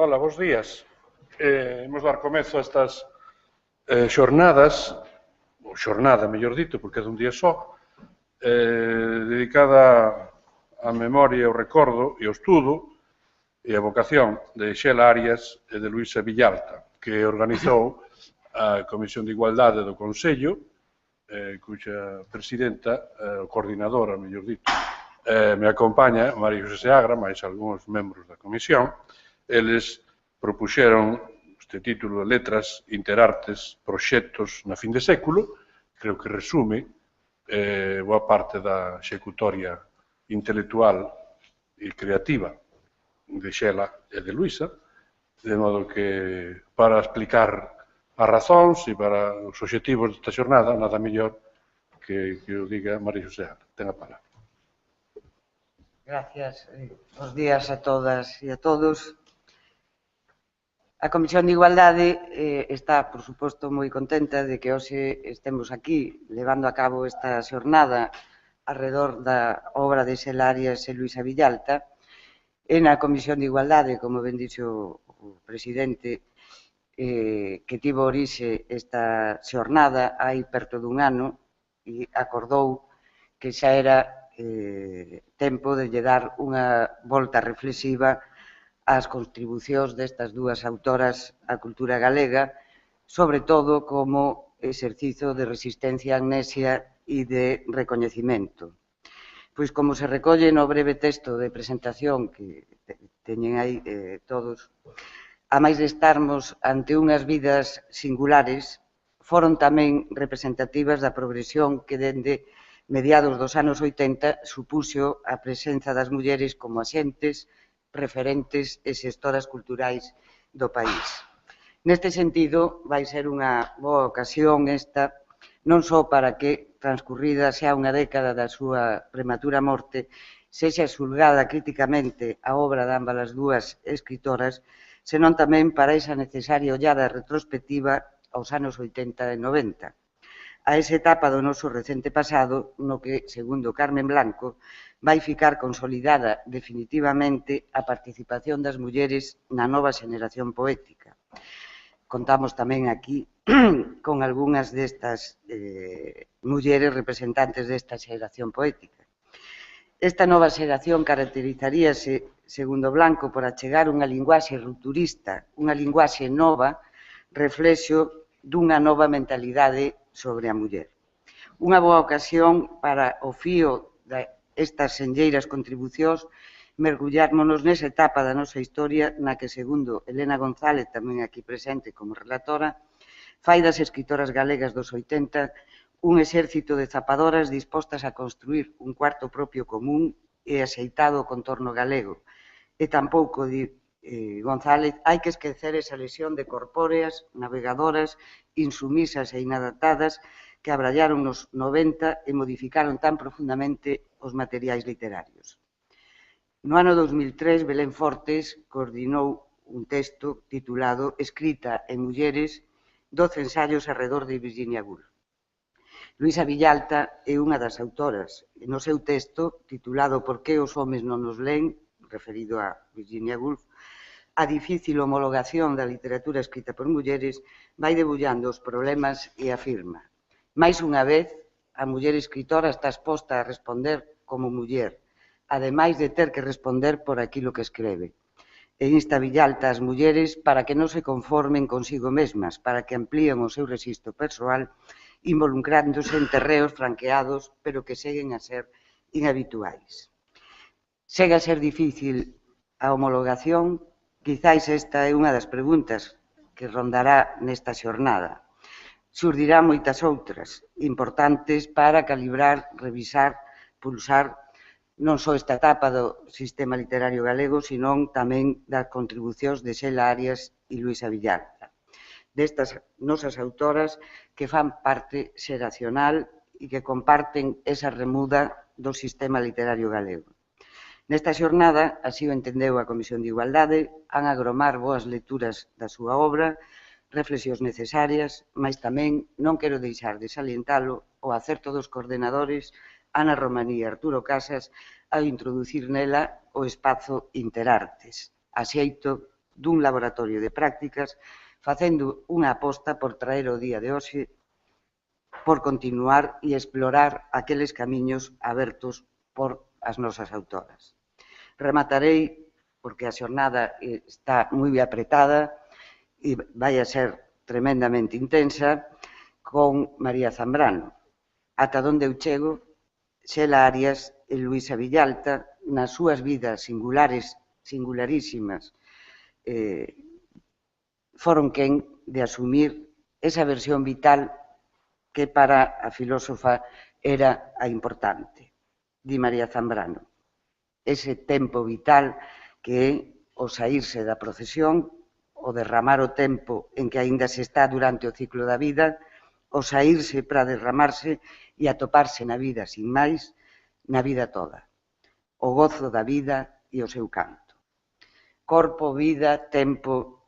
Ola, bons días. Imos dar comezo a estas xornadas, ou xornada, mellor dito, porque é dun día só, dedicada á memoria, ao recordo e ao estudo e a vocación de Xela Arias e de Luisa Villalta, que organizou a Comisión de Igualdade do Consello, cuxa presidenta, coordinadora, mellor dito, me acompaña María José Seagra, máis algúns membros da comisión. Eles propuxeron este título de Letras, Interartes, Proxectos na fin de século, creo que resume boa parte da executoria intelectual e creativa de Xela e de Luisa, de modo que para explicar as razóns e para os obxectivos desta xornada, nada mellor que o diga María José Seagra. Ten a palabra. Gracias. Bos días a todas e a todos. A Comisión de Igualdade está, por suposto, moi contenta de que hoxe estemos aquí levando a cabo esta xornada alrededor da obra de Xela Arias e Luisa Villalta. E na Comisión de Igualdade, como ben dixo o presidente, que tivo orixe esta xornada hai perto dun ano e acordou que xa era tempo de lle dar unha volta reflexiva ás contribucións destas dúas autoras á cultura galega, sobre todo como exercizo de resistencia á amnesia e de recoñecimento. Pois como se recolle no breve texto de presentación que teñen aí todos, a máis de estarmos ante unhas vidas singulares, foron tamén representativas da progresión que dende mediados dos anos 80 supuxo a presenza das mulleres como axentes, referentes e xestoras culturais do país. Neste sentido, vai ser unha boa ocasión esta, non só para que, transcurrida xa unha década da súa prematura morte, sexa xulgada críticamente a obra de ambas as dúas escritoras, senón tamén para esa necesaria ollada retrospectiva aos anos 80 e 90. A esa etapa do noso recente pasado, no que, segundo Carmen Blanco, vai ficar consolidada definitivamente a participación das mulleres na nova xeneración poética. Contamos tamén aquí con algunhas destas mulleres representantes desta xeración poética. Esta nova xeración caracterizaríase, segundo Blanco, por achegar unha linguaxe rupturista, unha linguaxe nova, reflexo dunha nova mentalidade sobre a muller. Unha boa ocasión para o fío destas senlleiras contribucións mergullármonos nesa etapa da nosa historia na que, segundo Elena González, tamén aquí presente como relatora, fai das escritoras galegas dos 80 un exército de zapadoras dispostas a construir un cuarto propio común e axeitado o contorno galego. E tampouco, di González, hai que esquecer esa lesión de corpóreas, navegadoras, insumisas e inadaptadas que abrallaron nos 90 e modificaron tan profundamente os materiais literarios. No ano 2003, Belén Fortes coordinou un texto titulado Escrita en mulleres, 12 ensaios arredor de Virginia Woolf. Luisa Villalta é unha das autoras. No seu texto, titulado Por que os homes non nos leen, referido a Virginia Woolf, a difícil homologación da literatura escrita por mulleres vai debullando os problemas e afirma: máis unha vez, a muller escritora está exposta a responder como muller, ademais de ter que responder por aquilo que escreve. E insta Villalta ás mulleres para que non se conformen consigo mesmas, para que amplíen o seu rexistro persoal, involucrándose en terreos franqueados, pero que seguen a ser inhabituais. Segue a ser difícil a homologación? Quizáis esta é unha das preguntas que rondará nesta xornada. Xurdirán moitas outras, importantes para calibrar, revisar, pulsar non só esta etapa do sistema literario galego, senón tamén das contribucións de Xela Arias e Luisa Villalta, destas nosas autoras que fan parte xeracional e que comparten esa remuda do sistema literario galego. Nesta xornada, así o entendeu a Comisión de Igualdade, han agromar boas lecturas da súa obra, reflexións necesarias, mas tamén non quero deixar de salientalo o acerto dos coordenadores Ana Romaní e Arturo Casas ao introducir nela o espazo Interartes, axeito dun laboratorio de prácticas, facendo unha aposta por traer o día de hoxe, por continuar e explorar aqueles camiños abertos por as nosas autoras. Rematarei, porque a xornada está moi apretada e vai a ser tremendamente intensa, con María Zambrano. Ata onde eu chego, Xela Arias e Luisa Villalta, nas súas vidas singularísimas, foron quen de asumir esa versión vital que para a filósofa era a importante. Di María Zambrano, ese tempo vital que é o saírse da procesión, o derramar o tempo en que aínda se está durante o ciclo da vida, o saírse para derramarse e atoparse na vida sin máis, na vida toda. O gozo da vida e o seu canto. Corpo, vida, tempo,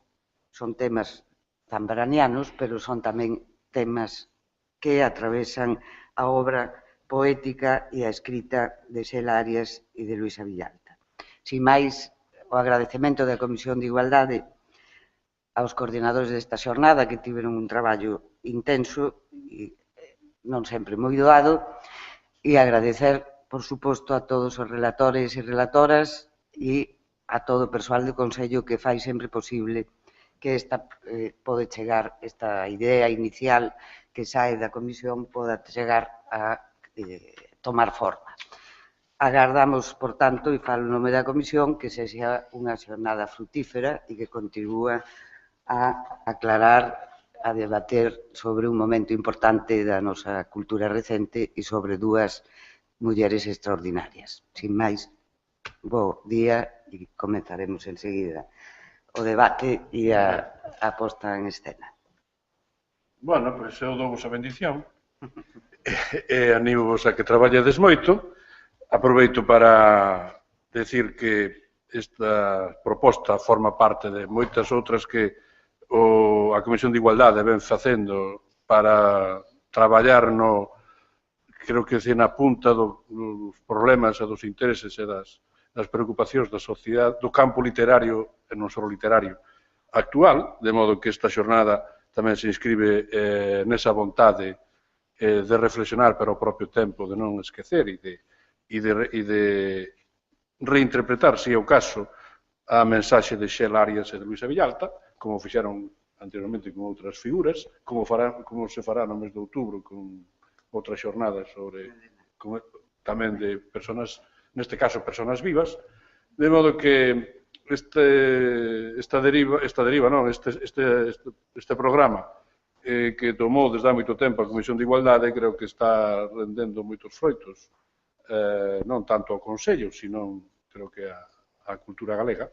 son temas zambranianos, pero son tamén temas que atravesan a obra poética e a escrita de Xela Arias e de Luisa Villalta. Sin máis, o agradecemento da Comisión de Igualdade aos coordinadores desta xornada que tiveron un traballo intenso e non sempre moi doado, e agradecer, por suposto, a todos os relatores e relatoras e a todo o persoal do Consello que fai sempre posible que pode chegar esta idea inicial que sae da Comisión poda chegar a tomar forma. Agardamos, por tanto, e falo no nome da Comisión, que sexa unha xornada frutífera e que contribúa a aclarar, a debater sobre un momento importante da nosa cultura recente e sobre dúas mulleres extraordinarias. Sin máis, bo día e comenzaremos enseguida o debate e a posta en escena. Bueno, pois eu dou-vos a bendición e animo-vos a que traballades moito. Aproveito para decir que esta proposta forma parte de moitas outras que a Comisión de Igualdade ven facendo para traballar creo que na punta dos problemas e dos intereses e das preocupacións da sociedade, do campo literario e non só literario actual, de modo que esta xornada tamén se inscribe nesa vontade de reflexionar pero ao propio tempo de non esquecer e de reinterpretar, se é o caso, a mensaxe de Xela Arias e de Luisa Villalta, como fixeron anteriormente con outras figuras, como se fará no mes de outubro con outras xornadas tamén de persoas, neste caso, persoas vivas, de modo que este programa que tomou desde há moito tempo a Comisión de Igualdade creo que está rendendo moitos froitos, non tanto ao Consello, sino creo que á cultura galega.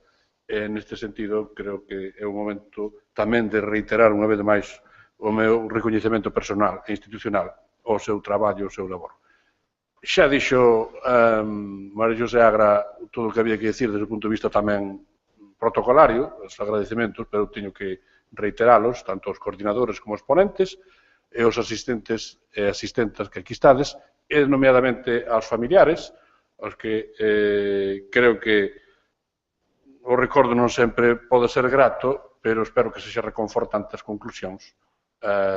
Neste sentido, creo que é o momento tamén de reiterar unha vez máis o meu recoñecemento personal e institucional ao seu traballo, ao seu labor. Xa dixo María José Agra todo o que había que dicir desde o punto de vista tamén protocolario, os agradecementos, pero teño que reiteralos, tanto aos coordinadores como aos ponentes, e aos asistentes e asistentas que aquí estades, e nomeadamente aos familiares, aos que creo que o recordo non sempre pode ser grato, pero espero que sexa reconfortante as conclusións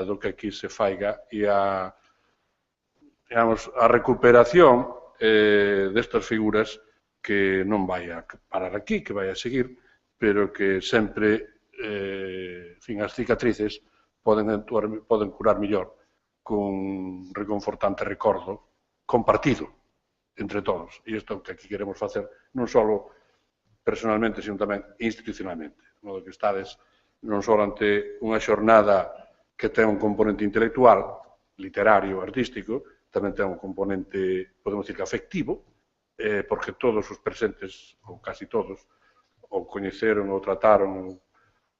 do que aquí se faiga e a recuperación destas figuras que non vai a parar aquí, que vai a seguir, pero que sempre as cicatrices poden curar mellor cun reconfortante recordo compartido entre todos. E isto é o que aquí queremos facer, non só personalmente, sino tamén institucionalmente. De modo que estades non só ante unha xornada que ten un componente intelectual, literario, artístico, tamén ten un componente, podemos dicir, afectivo, porque todos os presentes, ou casi todos, ou coñeceron, ou trataron,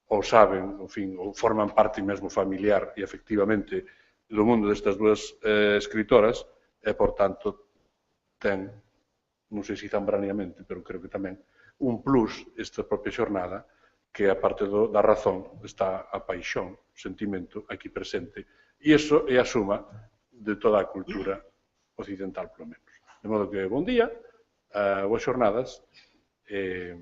ou saben, en fin, ou forman parte mesmo familiar e efectivamente do mundo destas dúas escritoras, e, por tanto, ten, non sei se zambraniamente, pero creo que tamén, un plus esta propia xornada, que a parte da razón está a paixón, o sentimento aquí presente. E iso é a suma de toda a cultura occidental, polo menos. De modo que, bon día, boas xornadas, que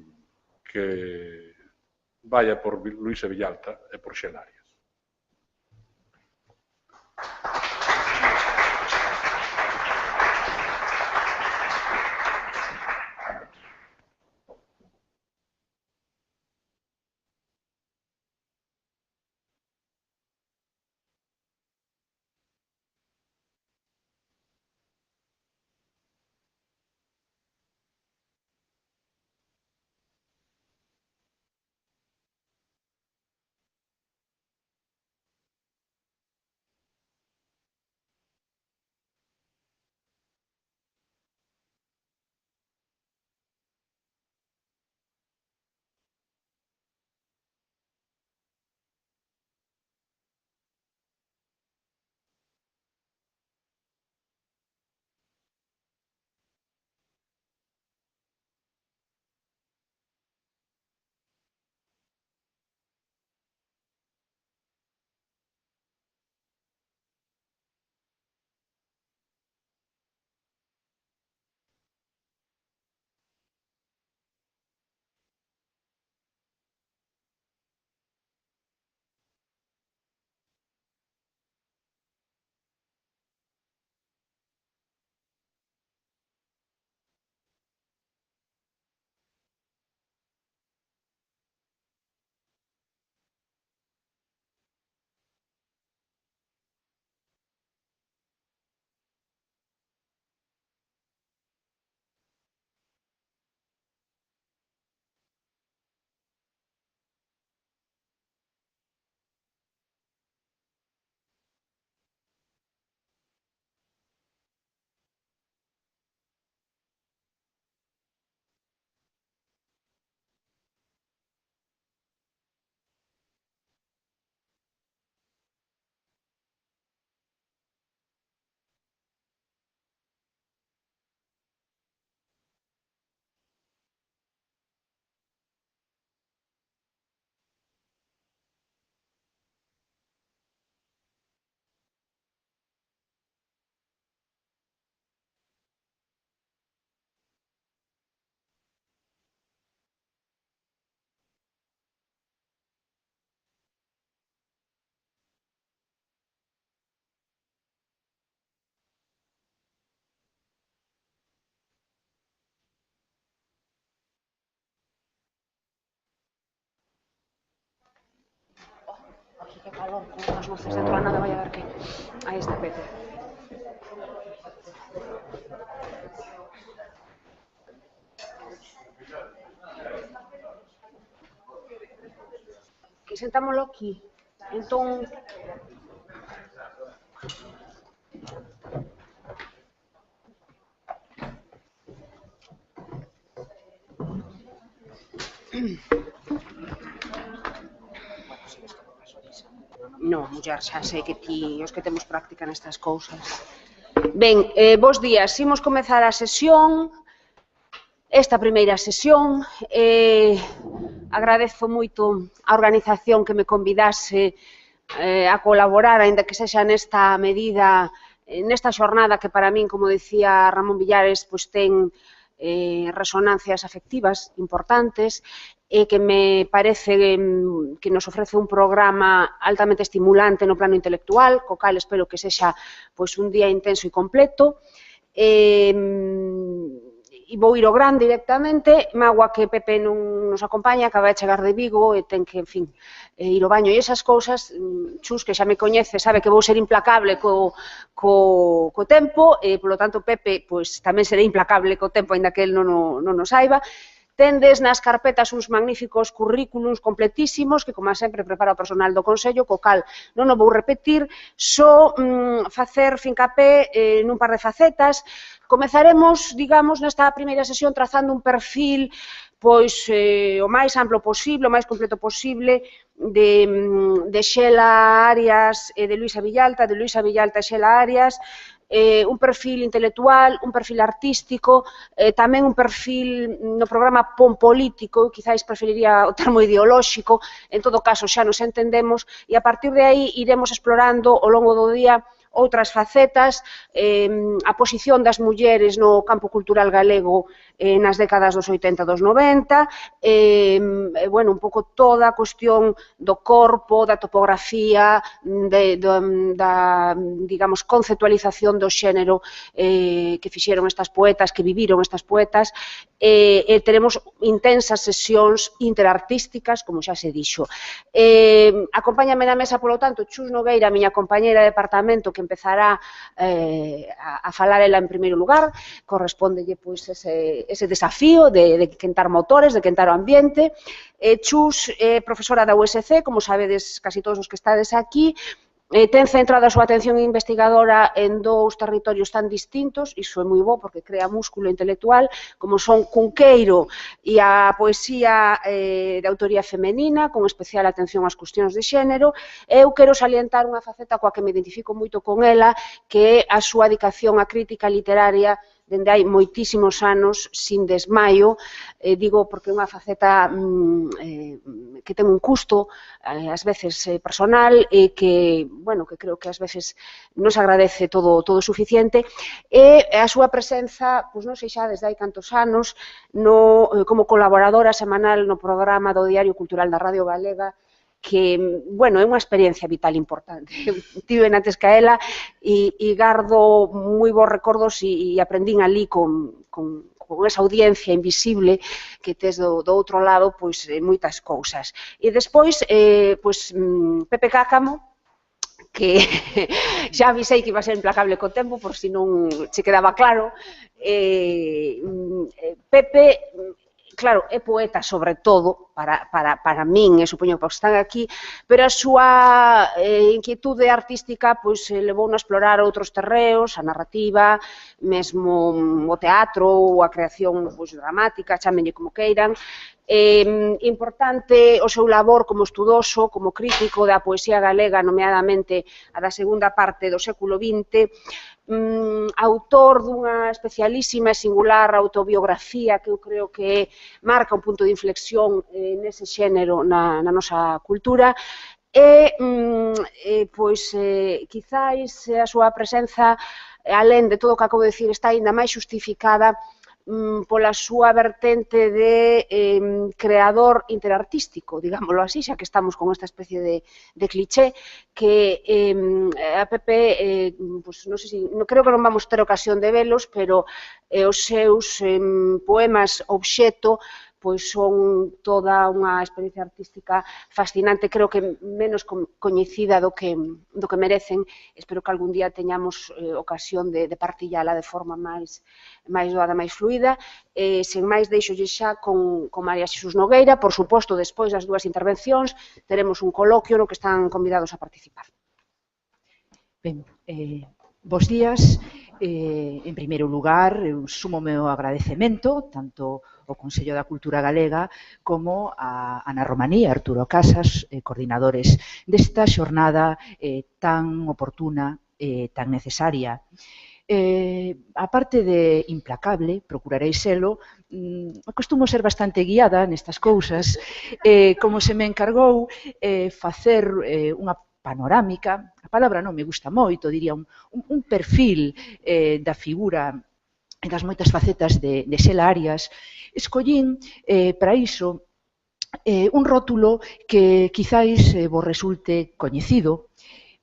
vaya por Luisa Villalta e por Xela Arias. Oye, qué calor, con las luces dentro de nada, vaya a ver qué. Ahí está Pepe. Que sentámoslo aquí. Entón... No, muller, xa sei que ti, os que temos práctica nestas cousas. Ben, bos días, imos comezar a sesión, esta primeira sesión. Agradezo moito a organización que me convidase a colaborar, aínda que sexa nesta medida, nesta xornada que para min, como dicía Ramón Villares, pois ten resonancias afectivas importantes e que me parece que nos ofrece un programa altamente estimulante no plano intelectual, co cal espero que sexa pois, un día intenso e completo. E vou ir ao gran directamente, mágoa que Pepe non nos acompaña, acaba de chegar de Vigo e ten que, en fin, ir ao baño e esas cousas. Chus, que xa me coñece, sabe que vou ser implacable co tempo, e, polo tanto, Pepe, pois, tamén seré implacable co tempo, aínda que el non o saiba. Tendes nas carpetas uns magníficos currículums completísimos que, como sempre, prepara o personal do Consello, co cal non o vou repetir, só facer fincapé nun par de facetas. Comezaremos, digamos, nesta primeira sesión trazando un perfil pois o máis amplo posible, o máis completo posible de Xela Arias e de Luisa Villalta, e Xela Arias, un perfil intelectual, un perfil artístico, tamén un perfil no programa político, quizáis preferiría o termo ideolóxico, en todo caso xa nos entendemos, e a partir de aí iremos explorando ao longo do día outras facetas, a posición das mulleres no campo cultural galego nas décadas dos 80 e dos 90, bueno, un pouco toda a cuestión do corpo, da topografía, da, digamos, conceptualización do xénero que fixeron estas poetas, que viviron estas poetas, teremos intensas sesións interartísticas, como xa se dixo. Acompáñame na mesa, polo tanto, Chus Nogueira, a miña compañeira de departamento, que empezará a falar ela en primeiro lugar, correspóndelle pois ese desafío de quentar motores, de quentar o ambiente. Chus é profesora da USC, como sabedes casi todos os que estades aquí, ten centrado a súa atención investigadora en dous territorios tan distintos, iso é moi bo porque crea músculo intelectual, como son Cunqueiro e a poesía de autoría femenina, con especial atención ás cuestións de xénero. Eu quero salientar unha faceta coa que me identifico moito con ela, que é a súa dedicación á crítica literaria dende hai moitísimos anos, sin desmaio, digo porque é unha faceta que ten un custo, ás veces personal, e que, bueno, que creo que ás veces non se agradece todo o suficiente, e a súa presenza, pois non sei xa desde hai cantos anos, como colaboradora semanal no programa do Diario Cultural da Radio Galega, que, bueno, é unha experiencia vital importante. Tive antes que a ela e gardo moi bons recordos e aprendín ali con esa audiencia invisible que tes do outro lado, pois, moitas cousas. E despois, pois, Pepe Cácamo, que xa avisei que iba a ser implacable co tempo, por si non se quedaba claro. Pepe, claro, é poeta sobre todo, para min, e supoño que están aquí, pero a súa inquietude artística levou a explorar outros terreos, a narrativa, mesmo o teatro ou a creación dramática, chámenlle como queiran. Importante o seu labor como estudoso, como crítico da poesía galega, nomeadamente a da segunda parte do século XX, autor dunha especialísima e singular autobiografía que eu creo que marca un punto de inflexión nese xénero na nosa cultura, e, pois, quizáis a súa presenza, alén de todo o que acabo de dicir, está aínda máis xustificada pola súa vertente de creador interartístico, digámoslo así, xa que estamos con esta especie de cliché, que a Pepe, non sei se, creo que non vamos ter ocasión de velos, pero os seus poemas obxeto pois son toda unha experiencia artística fascinante, creo que menos coñecida do que merecen. Espero que algún día teñamos ocasión de partillala de forma máis doada, máis fluida. Sen máis, deixolle xa con María Xesús Nogueira. Por suposto, despois das dúas intervencións, teremos un coloquio no que están convidados a participar. Ben, bos días. En primeiro lugar, eu sumo o meu agradecemento tanto ao Consello da Cultura Galega como a Ana Romaní e Arturo Casas, coordinadores desta xornada tan oportuna e tan necesaria. A parte de implacable, procurarei selo, acostumo ser bastante guiada nestas cousas, como se me encargou facer unha panorámica, a palabra non me gusta moito, diría un perfil da figura e das moitas facetas de Xela Arias. Escollín para iso un rótulo que quizáis vos resulte coñecido,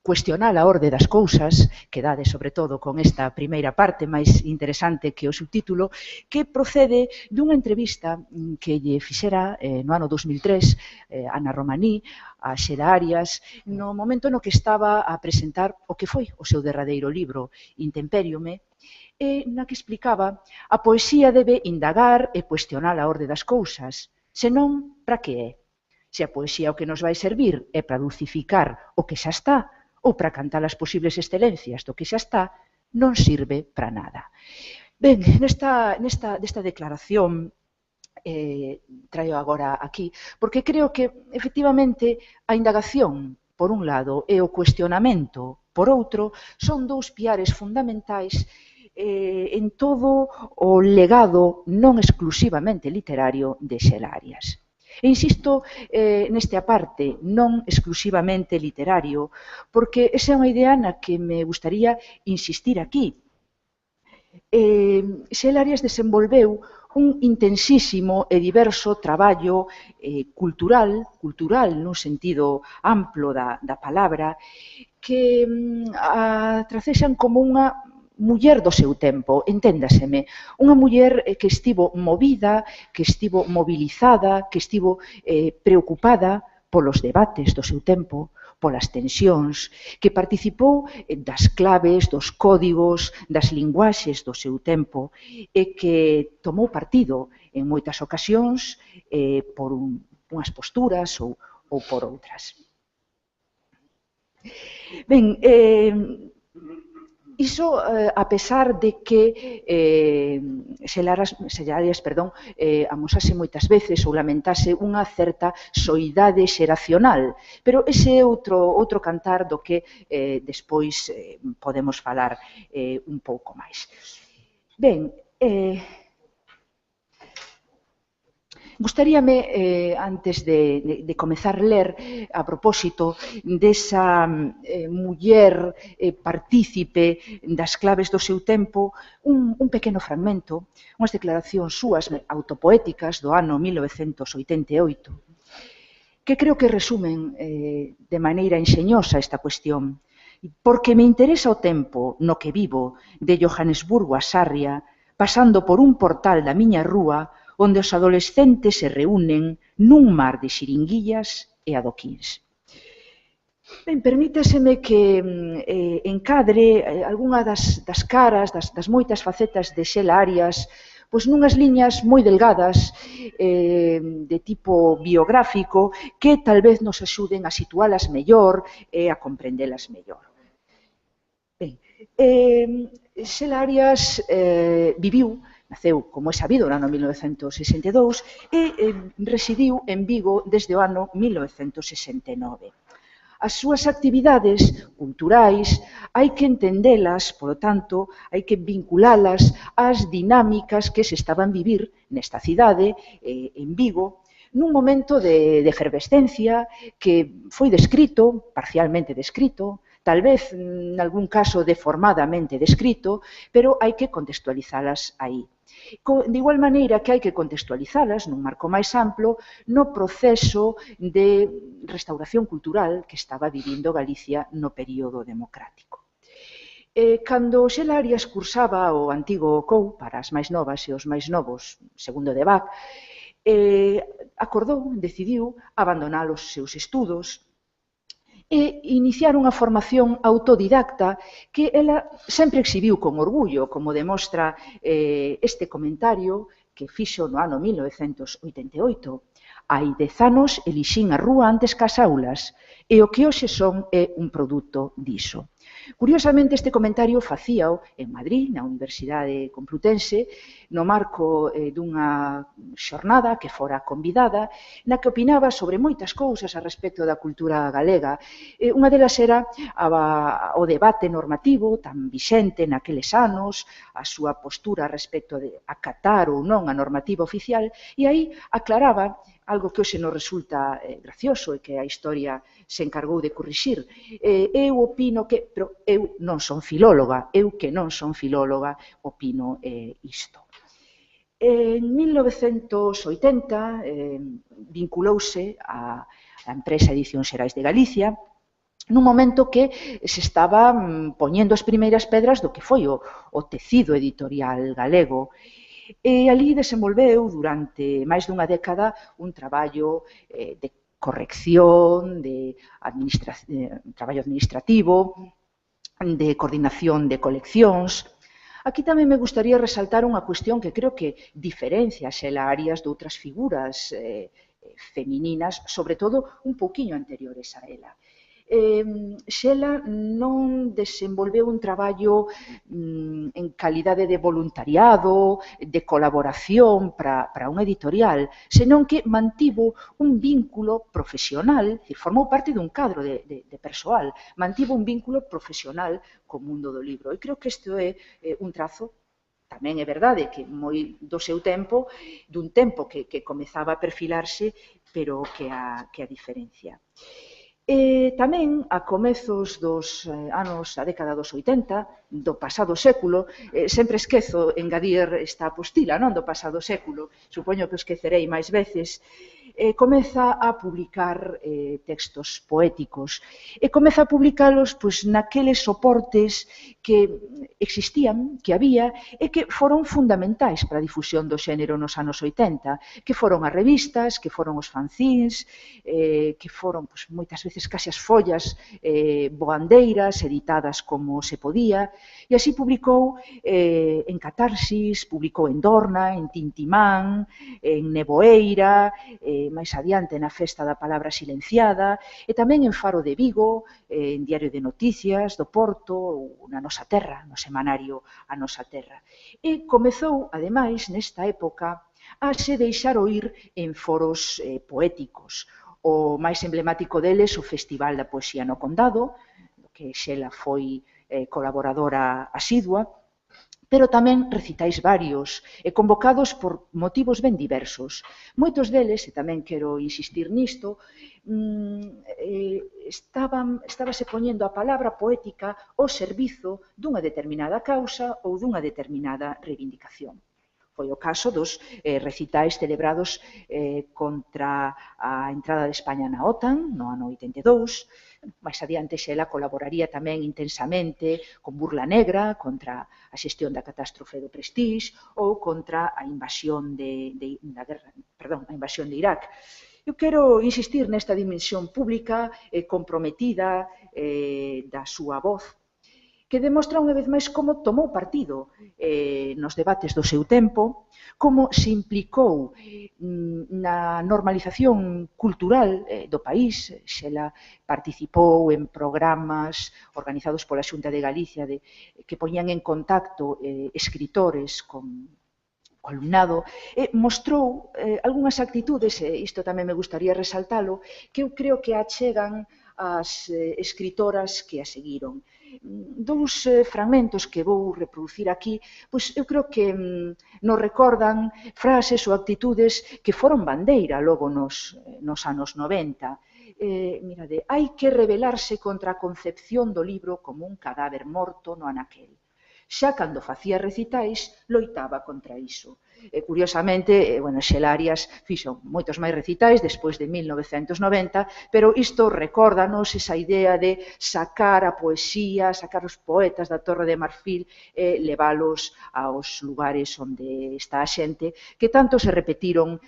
cuestionar a orde das cousas, que dade sobre todo con esta primeira parte máis interesante que o subtítulo, que procede dunha entrevista que lle fixera no ano 2003 Ana Romaní a Xela Arias, no momento no que estaba a presentar o que foi o seu derradeiro libro, Intempériome, e na que explicaba a poesía debe indagar e cuestionar a orde das cousas, senón para que é? Se a poesía o que nos vai servir é para dulcificar o que xa está, ou para cantar as posibles excelencias do que xa está, non sirve para nada. Ben, desta declaración traio agora aquí, porque creo que, efectivamente, a indagación, por un lado, e o cuestionamento, por outro, son dous piares fundamentais en todo o legado non exclusivamente literario de Xela Arias. E insisto neste aparte, non exclusivamente literario, porque esa é unha idea na que me gustaría insistir aquí. Xela Arias desenvolveu un intensísimo e diverso traballo cultural nun sentido amplo da palabra, que a tracexan como unha muller do seu tempo, enténdaseme, unha muller que estivo movida, que estivo mobilizada, que estivo preocupada polos debates do seu tempo, polas tensións, que participou das claves, dos códigos, das linguaxes do seu tempo e que tomou partido en moitas ocasións por unhas posturas ou por outras. Ben, iso, a pesar de que Xela Arias amosase moitas veces ou lamentase unha certa soidade xeracional, pero ese é outro cantar do que despois podemos falar un pouco máis. Ben, gustaríame, antes de comezar a ler, a propósito desa muller partícipe das claves do seu tempo, un pequeno fragmento, unhas declaracións súas autopoéticas do ano 1988, que creo que resumen de maneira enxeñosa esta cuestión. Porque me interesa o tempo no que vivo, de Johannesburgo a Sarria, pasando por un portal da miña rúa, onde os adolescentes se reúnen nun mar de xiringuillas e adoquíns. Ben, permítaseme que encadre algunha das caras, das moitas facetas de Xela Arias, pois nunhas liñas moi delgadas de tipo biográfico que tal vez nos axuden a situalas mellor e a comprendelas mellor. Ben, Xela Arias naceu, como é sabido, no ano 1962 e residiu en Vigo desde o ano 1969. As súas actividades culturais hai que entendelas, polo tanto, hai que vinculalas ás dinámicas que se estaban vivir nesta cidade, en Vigo, nun momento de efervescencia que foi descrito, parcialmente descrito, tal vez, en algún caso, deformadamente descrito, pero hai que contextualizalas aí. De igual maneira que hai que contextualizalas nun marco máis amplo no proceso de restauración cultural que estaba vivindo Galicia no período democrático. Cando Xela Arias cursaba o antigo COU para as máis novas e os máis novos, segundo de BAC, decidiu abandonar os seus estudos e iniciar unha formación autodidacta que ela sempre exhibiu con orgullo, como demostra este comentario que fixo no ano 1988. Hai 10 anos elixín a rúa antes que as aulas e o que hoxe son é un produto diso. Curiosamente, este comentario facíao en Madrid, na Universidade Complutense, no marco dunha xornada que fora convidada, na que opinaba sobre moitas cousas a respecto da cultura galega. Unha delas era o debate normativo tan vixente naqueles anos, a súa postura respecto de acatar ou non a normativa oficial, e aí aclaraba algo que hoxe nos resulta gracioso e que a historia se encargou de corrixir. Eu opino que, pero eu non son filóloga, opino isto. En 1980 vinculouse á empresa Edicións Xerais de Galicia, nun momento que se estaba poñendo as primeiras pedras do que foi o tecido editorial galego. E ali desenvolveu durante máis dunha década un traballo de corrección, de traballo administrativo, de coordinación de coleccións. Aquí tamén me gustaría resaltar unha cuestión que creo que diferencia a Xela Arias de outras figuras femininas, sobre todo un pouquiño anteriores a ela. Xela non desenvolveu un traballo en calidade de voluntariado, de colaboración para unha editorial, senón que mantivo un vínculo profesional, formou parte dun cadro de persoal, mantivo un vínculo profesional co mundo do libro. E creo que isto é un trazo, tamén é verdade que moi do seu tempo, dun tempo que comezaba a perfilarse, pero que a diferencia. E tamén, a comezos dos anos da década dos 80, do pasado século, sempre esquezo engadir esta apostila, non, do pasado século, supoño que o esquecerei máis veces, comeza a publicar textos poéticos e comeza a publicalos pois, naqueles soportes que existían, que había e que foron fundamentais para a difusión do xénero nos anos 80, que foron as revistas, que foron os fanzines, que foron pois, moitas veces case as follas boandeiras, editadas como se podía, e así publicou en Catarsis, publicou en Dorna, en Tintimán, en Neboeira, máis adiante na Festa da Palabra Silenciada, e tamén en Faro de Vigo, en Diario de Noticias do Porto, ou na Nosa Terra, no semanario A Nosa Terra. E comezou, ademais, nesta época, a se deixar oír en foros poéticos. O máis emblemático deles, o Festival da Poesía no Condado, que xela foi colaboradora asidua, pero tamén recitais varios, convocados por motivos ben diversos. Moitos deles, e tamén quero insistir nisto, estábase poñendo a palabra poética ao servizo dunha determinada causa ou dunha determinada reivindicación. Foi o caso dos recitais celebrados contra a entrada de España na OTAN, no ano 82. Mais adiante xela colaboraría tamén intensamente con Burla Negra contra a xestión da catástrofe do Prestige ou contra a invasión de Irak. Eu quero insistir nesta dimensión pública comprometida da súa voz, que demostra unha vez máis como tomou partido nos debates do seu tempo, como se implicou na normalización cultural do país. Xela participou en programas organizados pola Xunta de Galicia que poñían en contacto escritores con alumnado, mostrou algunhas actitudes, e isto tamén me gustaría resaltalo, que eu creo que achegan as escritoras que a seguiron. Dous fragmentos que vou reproducir aquí, pois eu creo que nos recordan frases ou actitudes que foron bandeira logo nos anos 90. Mirade, hai que rebelarse contra a concepción do libro como un cadáver morto no anaquel. Xa cando facía recitais, loitaba contra iso. Curiosamente, Xela Arias fixo moitos máis recitais despois de 1990, pero isto recórdanos esa idea de sacar a poesía, sacar os poetas da Torre de Marfil e leválos aos lugares onde está a xente, que tanto se repetiron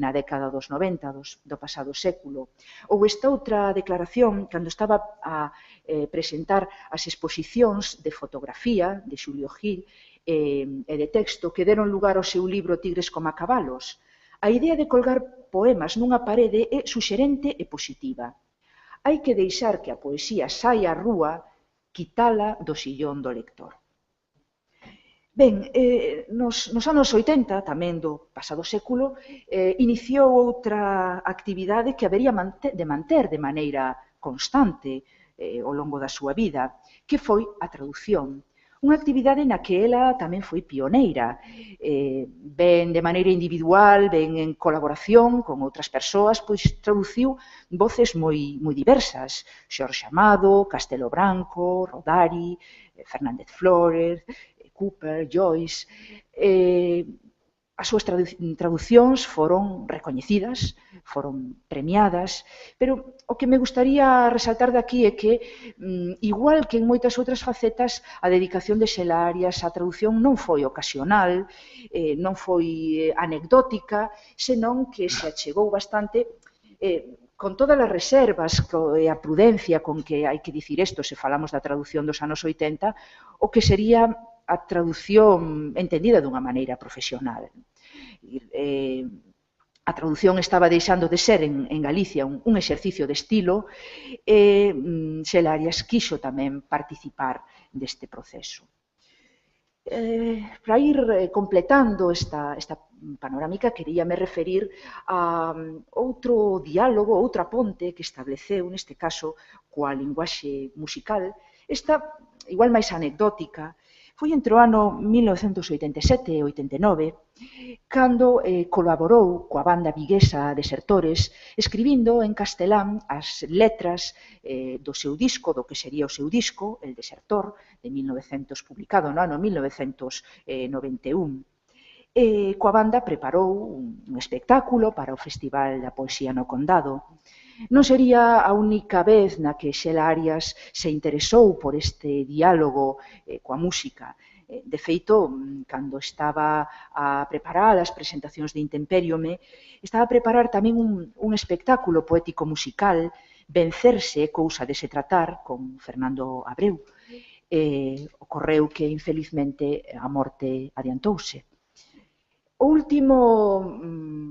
na década dos 90, do pasado século. Ou esta outra declaración, cando estaba a presentar as exposicións de fotografía de Xulio Gil e de texto que deron lugar ao seu libro Tigres coma cabalos. A idea de colgar poemas nunha parede é suxerente e positiva. Hai que deixar que a poesía saia á rúa, quitala do sillón do lector. Ben, nos anos 80, tamén do pasado século, iniciou outra actividade que habería de manter de maneira constante ao longo da súa vida, que foi a traducción. Unha actividade na que ela tamén foi pioneira, ben de maneira individual, ben en colaboración con outras persoas, pois traduciu voces moi diversas, Xorxe Amado, Castelo Branco, Rodari, Fernández Flórez, Cooper, Joyce. As súas traducións foron recoñecidas, foron premiadas, pero o que me gustaría resaltar daqui é que, igual que en moitas outras facetas, a dedicación de Xela Arias á traducción non foi ocasional, non foi anecdótica, senón que se achegou bastante con todas as reservas e a prudencia con que hai que dicir isto se falamos da traducción dos anos 80, o que sería a traducción entendida dunha maneira profesional. A traducción estaba deixando de ser en Galicia un exercicio de estilo e Xela Arias quixo tamén participar deste proceso. Para ir completando esta panorámica, queríame referir a outro diálogo, outra ponte que estableceu, neste caso, coa linguaxe musical, esta igual máis anecdótica. Foi entre o ano 1987 e 89 cando colaborou coa banda viguesa Desertores escribindo en castelán as letras do seu disco, do que sería o seu disco, El Desertor, de 1900, publicado no ano 1991. Coa banda preparou un espectáculo para o Festival da Poesía no Condado. Non sería a única vez na que Xela Arias se interesou por este diálogo coa música. De feito, cando estaba a preparar as presentacións de Intempériome, estaba a preparar tamén un espectáculo poético musical, Vencerse, cousa de se tratar, con Fernando Abreu. Ocorreu que, infelizmente, a morte adiantouse. O último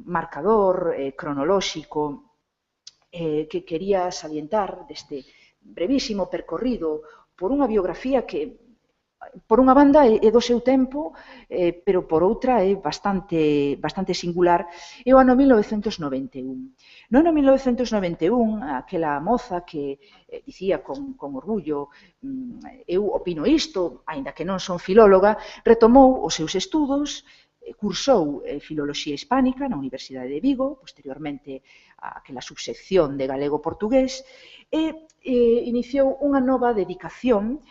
marcador cronolóxico que quería salientar deste brevísimo percorrido por unha biografía que, por unha banda, é do seu tempo, pero por outra é bastante singular, é o ano 1991. No ano 1991, aquela moza que dicía con orgullo eu opino isto, aínda que non son filóloga, retomou os seus estudos, cursou Filoloxía Hispánica na Universidade de Vigo, posteriormente aquela subsección de galego-portugués, e iniciou unha nova dedicación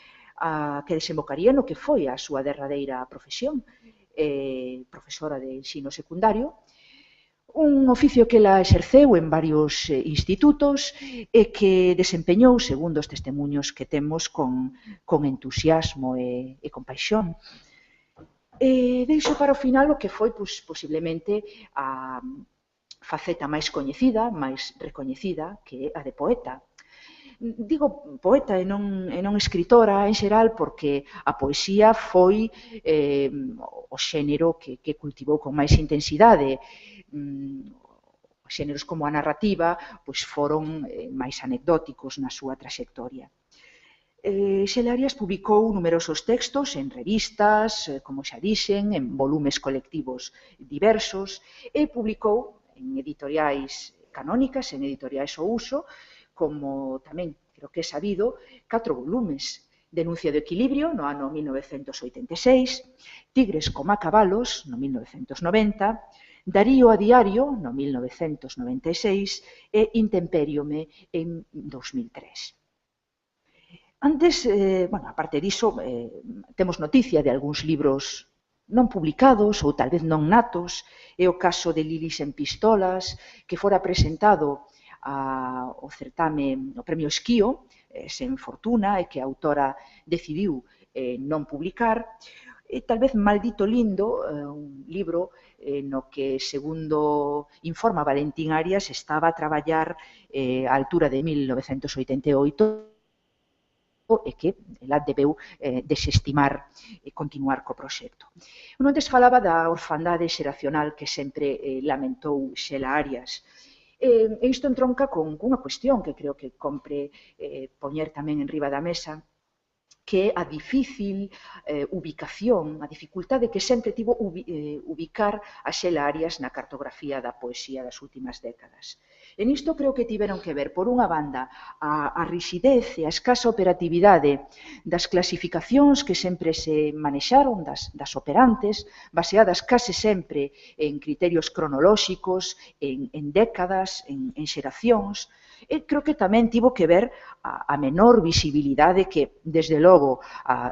que desembocaría no que foi a súa derradeira profesión, profesora de ensino secundario, un oficio que ela exerceu en varios institutos e que desempeñou, segundo os testemunhos que temos, con entusiasmo e con paixón. Deixo para o final o que foi posiblemente a faceta máis coñecida, máis recoñecida, que é a de poeta. Digo poeta e non escritora en xeral porque a poesía foi o xénero que cultivou con máis intensidade. Xéneros como a narrativa foron máis anecdóticos na súa traxectoria. Xela Arias publicou numerosos textos en revistas, como xa dixen, en volumes colectivos diversos, e publicou en editoriais canónicas, en editoriais ao uso, como tamén, creo que é sabido, 4 volumes. Denuncia do equilibrio, no ano 1986, Tigres coma cabalos, no 1990, Darío a diario, no 1996, e Intempériome, en 2003. Antes, aparte diso, temos noticia de algúns libros non publicados ou tal vez non natos. É o caso de Lilis en pistolas, que fora presentado ao certame, ao Premio Esquío, sen fortuna, e que a autora decidiu non publicar. Tal vez Maldito lindo, un libro no que, segundo informa Valentín Arias, estaba a traballar á altura de 1988, e que ela debeu desestimar e continuar co proxecto. Antes falaba da orfandade xeracional que sempre lamentou Xela Arias. E isto entronca con unha cuestión que creo que compre poñer tamén en riba da mesa, que é a difícil ubicación, a dificultade que sempre tivo ubicar a Xela Arias na cartografía da poesía das últimas décadas. E nisto creo que tiveron que ver, por unha banda, a rixidez e a escasa operatividade das clasificacións que sempre se manexaron, das operantes, baseadas case sempre en criterios cronolóxicos, en décadas, en xeracións. E creo que tamén tivo que ver a menor visibilidade que, desde logo,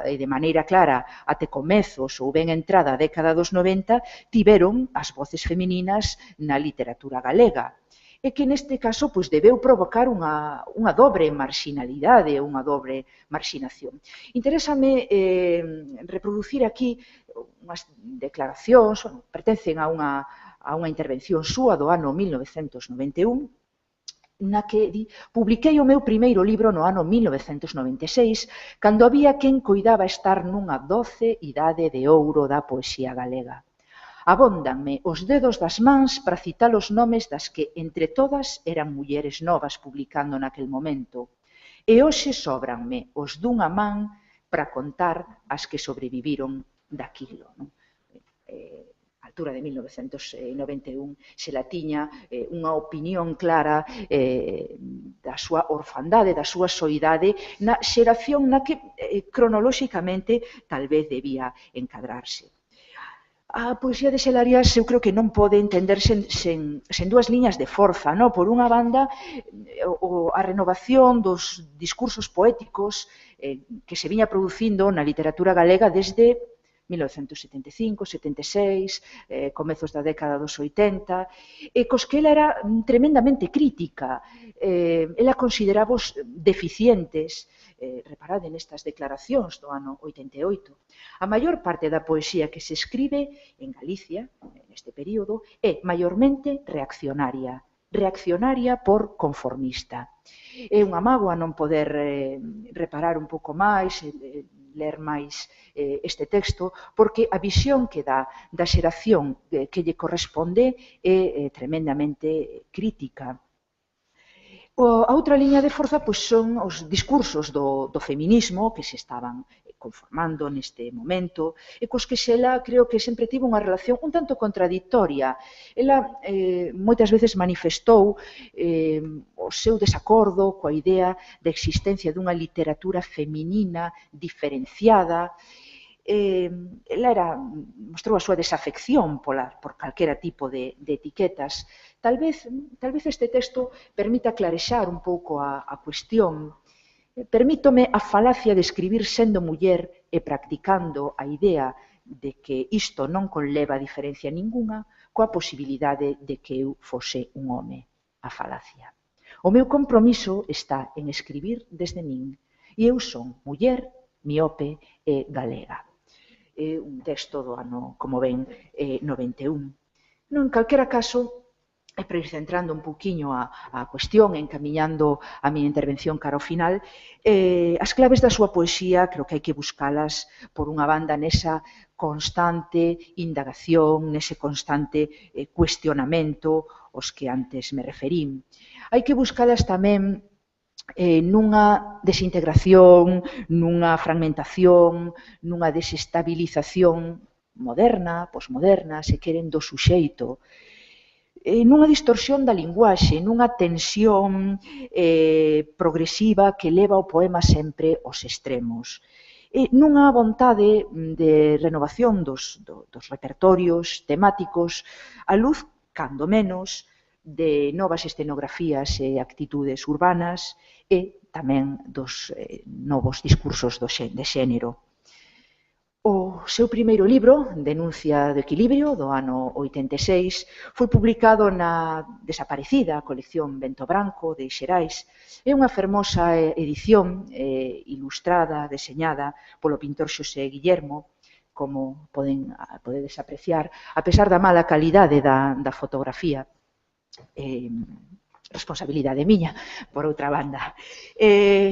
de maneira clara, até comezos ou ben entrada a década dos 90, tiveron as voces femininas na literatura galega. E que neste caso debeu provocar unha dobre marxinalidade, unha dobre marxinación. Interésame reproducir aquí unhas declaracións, pertencen a unha intervención súa do ano 1991, na que di: publiquei o meu primeiro libro no ano 1996, cando había quen coidaba estar nunha doce idade de ouro da poesía galega. Abóndanme os dedos das mans para citar os nomes das que, entre todas, eran mulleres novas publicando naquel momento. E hoxe sobranme os dunha man para contar as que sobreviviron daquilo. altura de 1991 se la tiña unha opinión clara da súa orfandade, da súa soidade na xeración na que cronolóxicamente tal vez debía encadrarse. A poesía de Xela Arias eu creo que non pode entenderse sen dúas liñas de forza, non? Por unha banda, a renovación dos discursos poéticos que se viña producindo na literatura galega desde 1975, 76, comezos da década dos 80, cos que ela era tremendamente crítica. Ela consideraba os deficientes, reparade nestas declaracións do ano 88. A maior parte da poesía que se escribe en Galicia, neste período, é maiormente reaccionaria por conformista. É unha mágoa non poder reparar un pouco máis, ler máis este texto, porque a visión que dá da xeración que lle corresponde é tremendamente crítica. A outra liña de forza son os discursos do feminismo que se estaban conformando neste momento e cos que Xela creo que sempre tivo unha relación un tanto contradictoria. Ela moitas veces manifestou o seu desacordo coa idea da existencia dunha literatura feminina diferenciada. Ela mostrou a súa desafección por calquera tipo de etiquetas. Tal vez este texto permita clarexar un pouco a cuestión. Permítome a falacia de escribir sendo muller e practicando a idea de que isto non conleva diferencia ningunha coa posibilidade de que eu fose un home. A falacia. O meu compromiso está en escribir desde min e eu son muller, miope e galega. É un texto do ano, como ven, 91. En calquera caso, e para ir centrando un pouquiño a cuestión, encamiñando a miña intervención cara ao final, as claves da súa poesía creo que hai que buscalas por unha banda nesa constante indagación, nese constante cuestionamento aos que antes me referín. Hai que buscalas tamén nunha desintegración, nunha fragmentación, nunha desestabilización moderna, posmoderna, se queren, do suxeito, nunha distorsión da linguaxe, nunha tensión progresiva que leva o poema sempre aos extremos, nunha vontade de renovación dos repertorios temáticos a luz, cando menos, de novas escenografías e actitudes urbanas e tamén dos novos discursos de xénero. O seu primeiro libro, Denuncia do equilibrio, do ano 86, foi publicado na desaparecida colección Vento Branco de Xerais. É unha fermosa edición ilustrada, deseñada polo pintor Xosé Guillermo, como podedes apreciar, a pesar da mala calidade da fotografía. Responsabilidade miña, por outra banda.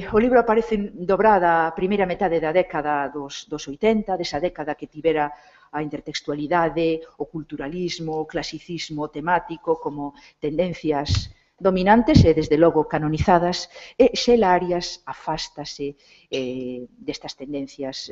O libro aparece dobrada a primeira metade da década dos 80, desa década que tivera a intertextualidade, o culturalismo, o clasicismo temático como tendencias dominantes e, desde logo, canonizadas, e Xela Arias afástase destas tendencias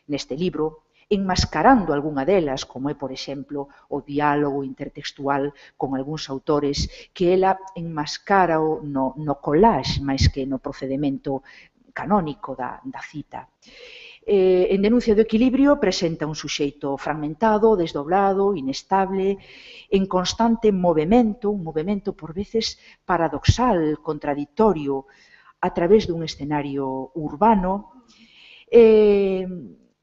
neste libro, enmascarando algunha delas, como é, por exemplo, o diálogo intertextual con algúns autores que ela enmascara no collage máis que no procedimento canónico da cita. En Denuncia do equilibrio presenta un suxeito fragmentado, desdoblado, inestable, en constante movimento, un movimento por veces paradoxal, contradictorio, a través dun escenario urbano,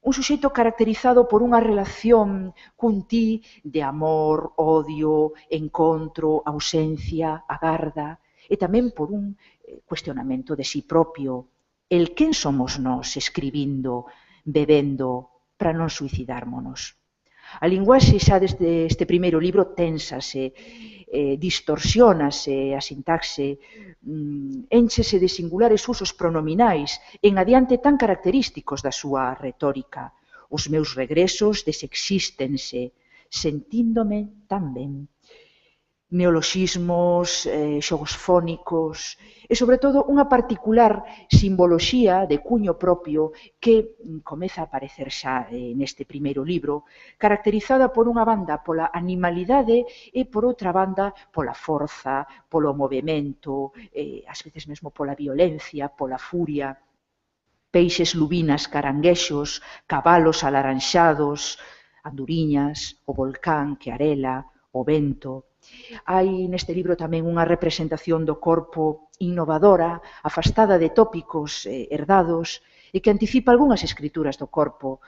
un suxeito caracterizado por unha relación cun ti de amor, odio, encontro, ausencia, agarda, e tamén por un cuestionamento de si propio. El quen somos nós escribindo, bebendo, para non suicidármonos. A linguaxe xa desde este primeiro libro ténsase, distorsionase a sintaxe, énchese de singulares usos pronominais en adiante tan característicos da súa retórica. Os meus regresos desexístense, sentíndome tan ben. neoloxismos, xogos fónicos e, sobre todo, unha particular simboloxía de cuño propio que comeza a aparecer xa neste primeiro libro, caracterizada por unha banda pola animalidade e, por outra banda, pola forza, polo movimento, ás veces mesmo pola violencia, pola furia, peixes, lubinas, caranguexos, cabalos alaranxados, anduriñas, o volcán que arela, o vento. Hai neste libro tamén unha representación do corpo innovadora, afastada de tópicos herdados e que anticipa algunhas escrituras do corpo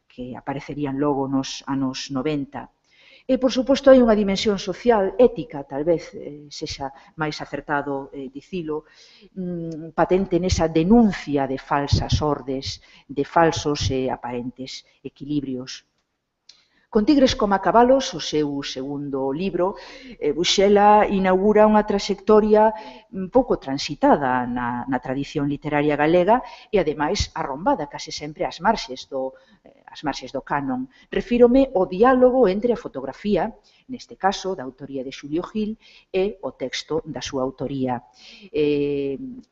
que aparecerían logo nos anos 90. E, por suposto, hai unha dimensión social, ética, tal vez sexa máis acertado dicilo, patente nesa denuncia de falsas ordes, de falsos e aparentes equilibrios. Con Tigres coma cabalos, o seu segundo libro, Buxela inaugura unha traxectoria pouco transitada na tradición literaria galega e, ademais, arrombada case sempre ás marxes do canon. Refírome ao diálogo entre a fotografía, neste caso, da autoría de Xulio Gil, e o texto da súa autoría.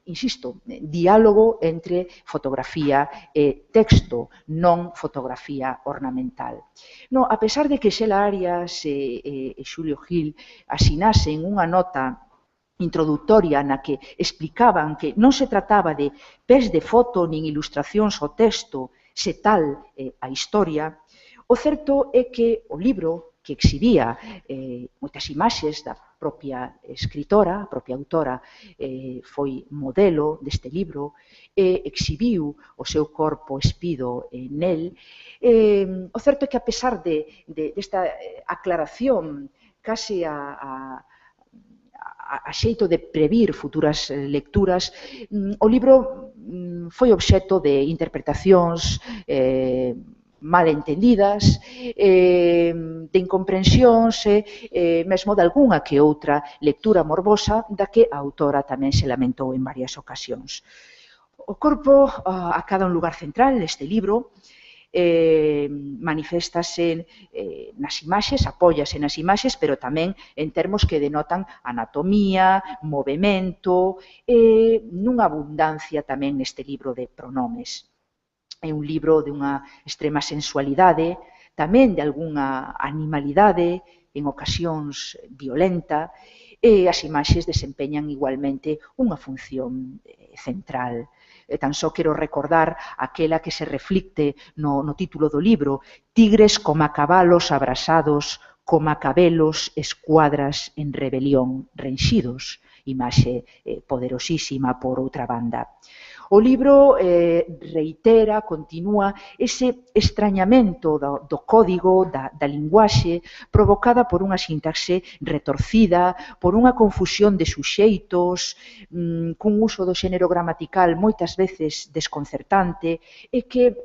Insisto, diálogo entre fotografía e texto, non fotografía ornamental. No, a pesar de que Xela Arias e Xulio Gil asinasen unha nota introductoria na que explicaban que non se trataba de pés de foto nin ilustracións ao texto, se tal a historia, o certo é que o libro, que exhibía moitas imaxes da propia escritora, a propia autora, foi modelo deste libro, e exhibiu o seu corpo espido nel. O certo é que, a pesar desta aclaración case a xeito de previr futuras lecturas, o libro foi obxecto de interpretacións malentendidas, de incomprensións e mesmo de algunha que outra lectura morbosa da que a autora tamén se lamentou en varias ocasións. O corpo acada un lugar central neste libro, maniféstase nas imaxes, apóllase nas imaxes, pero tamén en termos que denotan anatomía, movimento e nunha abundancia tamén neste libro de pronomes. É un libro de unha extrema sensualidade, tamén de algunha animalidade, en ocasións violenta, e as imaxes desempeñan igualmente unha función central. Tan só quero recordar aquela que se reflicte no título do libro, Tigres coma cabalos abrasados, coma cabelos escuadras en rebelión renxidos, imaxe poderosísima por outra banda. O libro reitera, continúa ese extrañamento do código, da linguaxe, provocada por unha sintaxe retorcida, por unha confusión de suxeitos, cun uso do xénero gramatical moitas veces desconcertante e que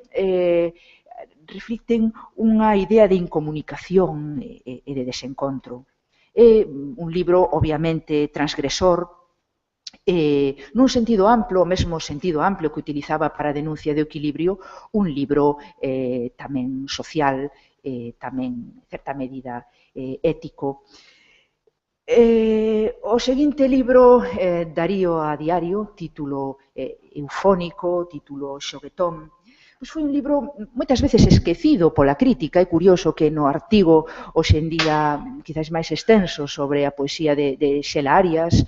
reflicten unha idea de incomunicación e de desencontro. É un libro, obviamente, transgresor, nun sentido amplo, o mesmo sentido amplo que utilizaba para a denuncia do equilibrio, un libro tamén social, tamén, en certa medida, ético. O seguinte libro, Darío a diario, título eufónico, título xoguetón, pois foi un libro moitas veces esquecido pola crítica. É curioso que no artigo hoxe en día quizás máis extenso sobre a poesía de Xela Arias,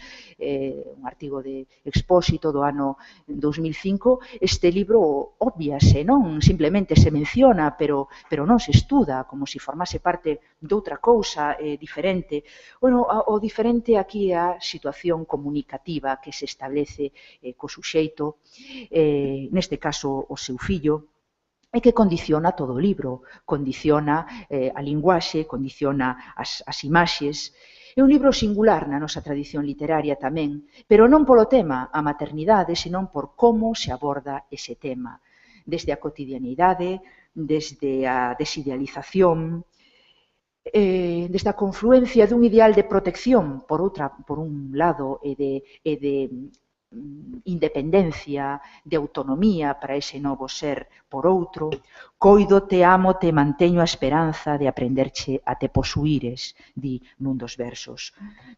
un artigo de Expósito do ano 2005, este libro obviase, non simplemente se menciona, pero non se estuda, como se formase parte doutra cousa diferente. Bueno, o diferente aquí é a situación comunicativa que se establece co suxeito, neste caso o seu fillo, e que condiciona todo o libro, condiciona a linguaxe, condiciona as imaxes. É un libro singular na nosa tradición literaria tamén, pero non polo tema, a maternidade, senón por como se aborda ese tema. Desde a cotidianidade, desde a desidealización, desde a confluencia dun ideal de protección, por un lado, e de independencia, de autonomía para ese novo ser por outro, coido, te amo, te manteño a esperanza de aprenderche a te posuires, di nun dos versos.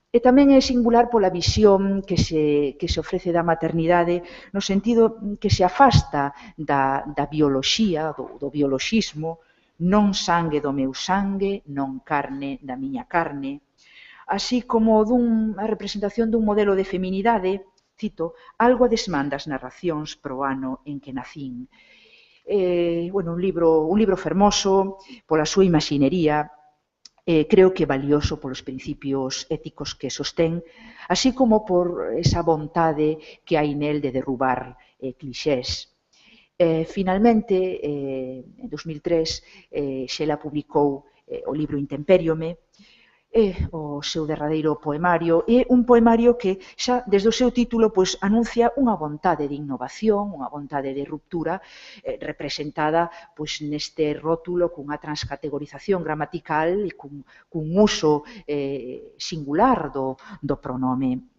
E tamén é singular pola visión que se ofrece da maternidade no sentido que se afasta da bioloxía, do bioloxismo, non sangue do meu sangue, non carne da miña carne, así como a representación dun modelo de feminidade, cito, algo desmán das narracións pro ano en que nacín. Un libro fermoso pola súa imaxinería, creo que valioso polos principios éticos que sostén, así como por esa vontade que hai nel de derrubar clixés. Finalmente, en 2003, Xela publicou o libro Intempériome, o seu derradeiro poemario, é un poemario que xa desde o seu título anuncia unha vontade de innovación, unha vontade de ruptura representada neste rótulo cunha transcategorización gramatical e cun uso singular do pronome.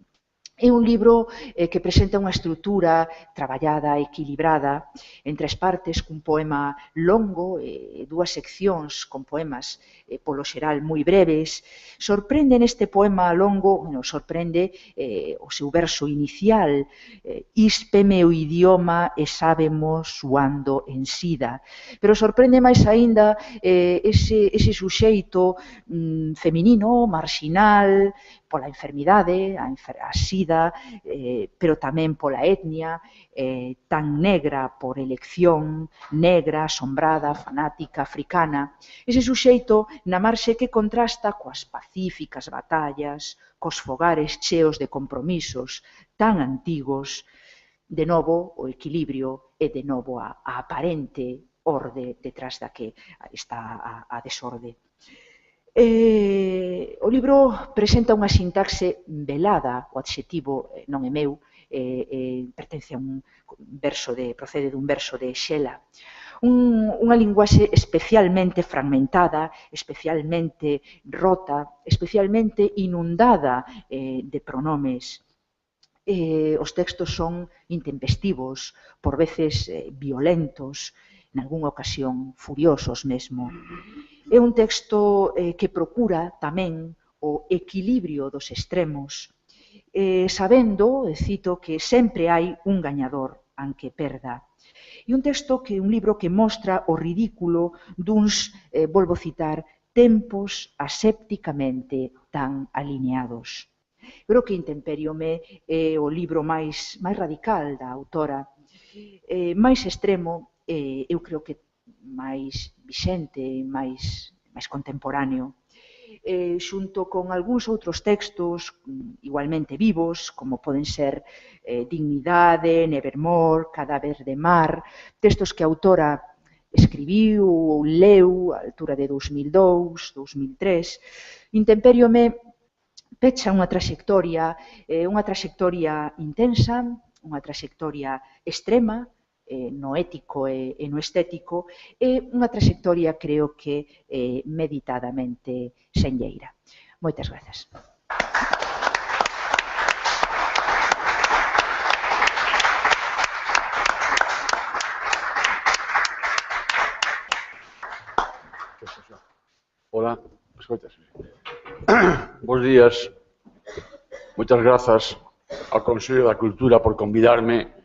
É un libro que presenta unha estrutura traballada, equilibrada, en 3 partes, cun poema longo e 2 seccións con poemas polo xeral moi breves. Sorprende neste poema longo, sorprende o seu verso inicial, íspeme o idioma e sábemos suando en sida. Pero sorprende máis aínda ese suxeito feminino, marxinal, pola enfermidade, a sida, pero tamén pola etnia, tan negra por elección, negra, asombrada, fanática, africana. Ese suxeito na marxe que contrasta coas pacíficas batallas, cos fogares cheos de compromisos tan antigos, de novo o equilibrio e de novo a aparente orde detrás da que está a desorde. O libro presenta unha sintaxe velada, o adxetivo non é meu, procede dun verso de Xela. Unha linguaxe especialmente fragmentada, especialmente rota, especialmente inundada de pronomes. Os textos son intempestivos, por veces violentos, nalgúnha ocasión furiosos mesmo. É un texto que procura tamén o equilibrio dos extremos, sabendo, cito, que sempre hai un gañador anque perda. E un libro que mostra o ridículo duns, volvo citar, tempos asépticamente tan alineados. Creo que Intempériome é o libro máis radical da autora, máis extremo, eu creo que máis vixente, máis contemporáneo, xunto con algúns outros textos igualmente vivos, como poden ser Dignidade, Nevermore, Cadáver de mar, textos que a autora escribiu ou leu á altura de 2002, 2003. Intempériome pecha unha traxectoria intensa, unha traxectoria extrema, no ético e no estético, é unha traxectoria, creo que, meditadamente senlleira. Moitas grazas. Hola, escoitas. Bos días. Moitas grazas ao Consello da Cultura por convidarme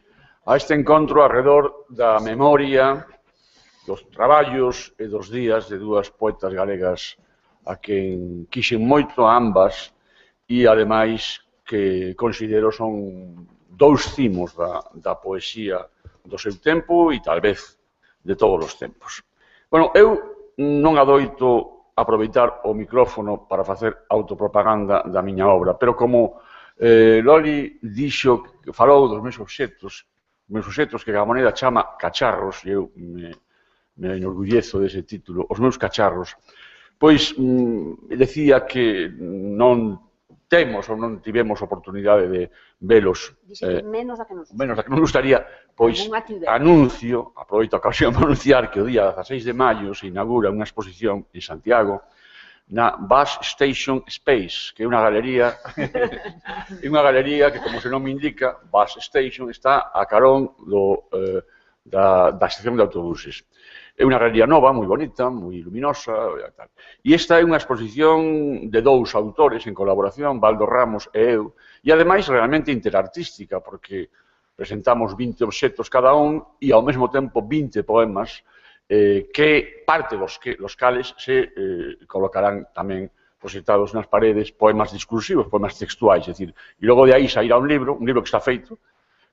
a este encontro alrededor da memoria, dos traballos e dos días de dúas poetas galegas a quen quixen moito a ambas e, ademais, que considero son 2 cimos da poesía do seu tempo e, tal vez, de todos os tempos. Bueno, eu non adoito aproveitar o micrófono para facer autopropaganda da miña obra, pero como Loli dixo, falou dos meus obxectos que a moneda chama cacharros, e eu me enorgullezo dese título, os meus cacharros, pois decía que non temos ou non tivemos oportunidade de velos. Menos da que nos gustaría, pois aproveito a ocasión para anunciar que o día 16 de maio se inaugura unha exposición en Santiago na Bus Station Space, que é unha galería que, como se non me indica, Bus Station está a carón da estación de autobuses. É unha galería nova, moi bonita, moi luminosa, e tal. E esta é unha exposición de dous autores en colaboración, Baldo Ramos e eu, e ademais realmente interartística, porque presentamos 20 obxectos cada un e ao mesmo tempo 20 poemas que parte dos cales se colocarán tamén proxectados nas paredes, poemas discursivos, poemas textuais, é dicir, e logo de aí sairá un libro que está feito,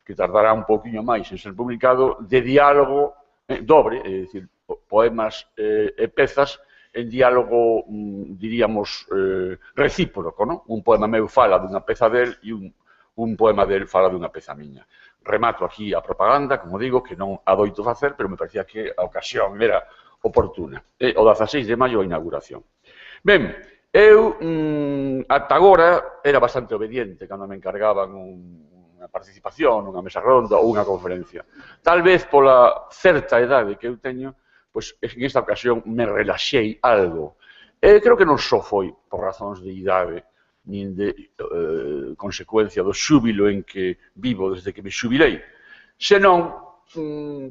que tardará un pouquiño máis en ser publicado, de diálogo dobre, é dicir, poemas e pezas en diálogo, diríamos, recíproco, non? Un poema meu fala dunha peza del e un poema del fala dunha peza miña. Remato aquí a propaganda, como digo, que non adoito facer, pero me parecía que a ocasión era oportuna. O 16 de maio a inauguración. Ben, eu ata agora era bastante obediente cando me encargaban unha participación, unha mesa ronda ou unha conferencia. Tal vez pola certa idade que eu teño, pois en esta ocasión me relaxei algo. Creo que non só foi por razóns de idade, nin de consecuencia do xúbilo en que vivo desde que me xubilei, senón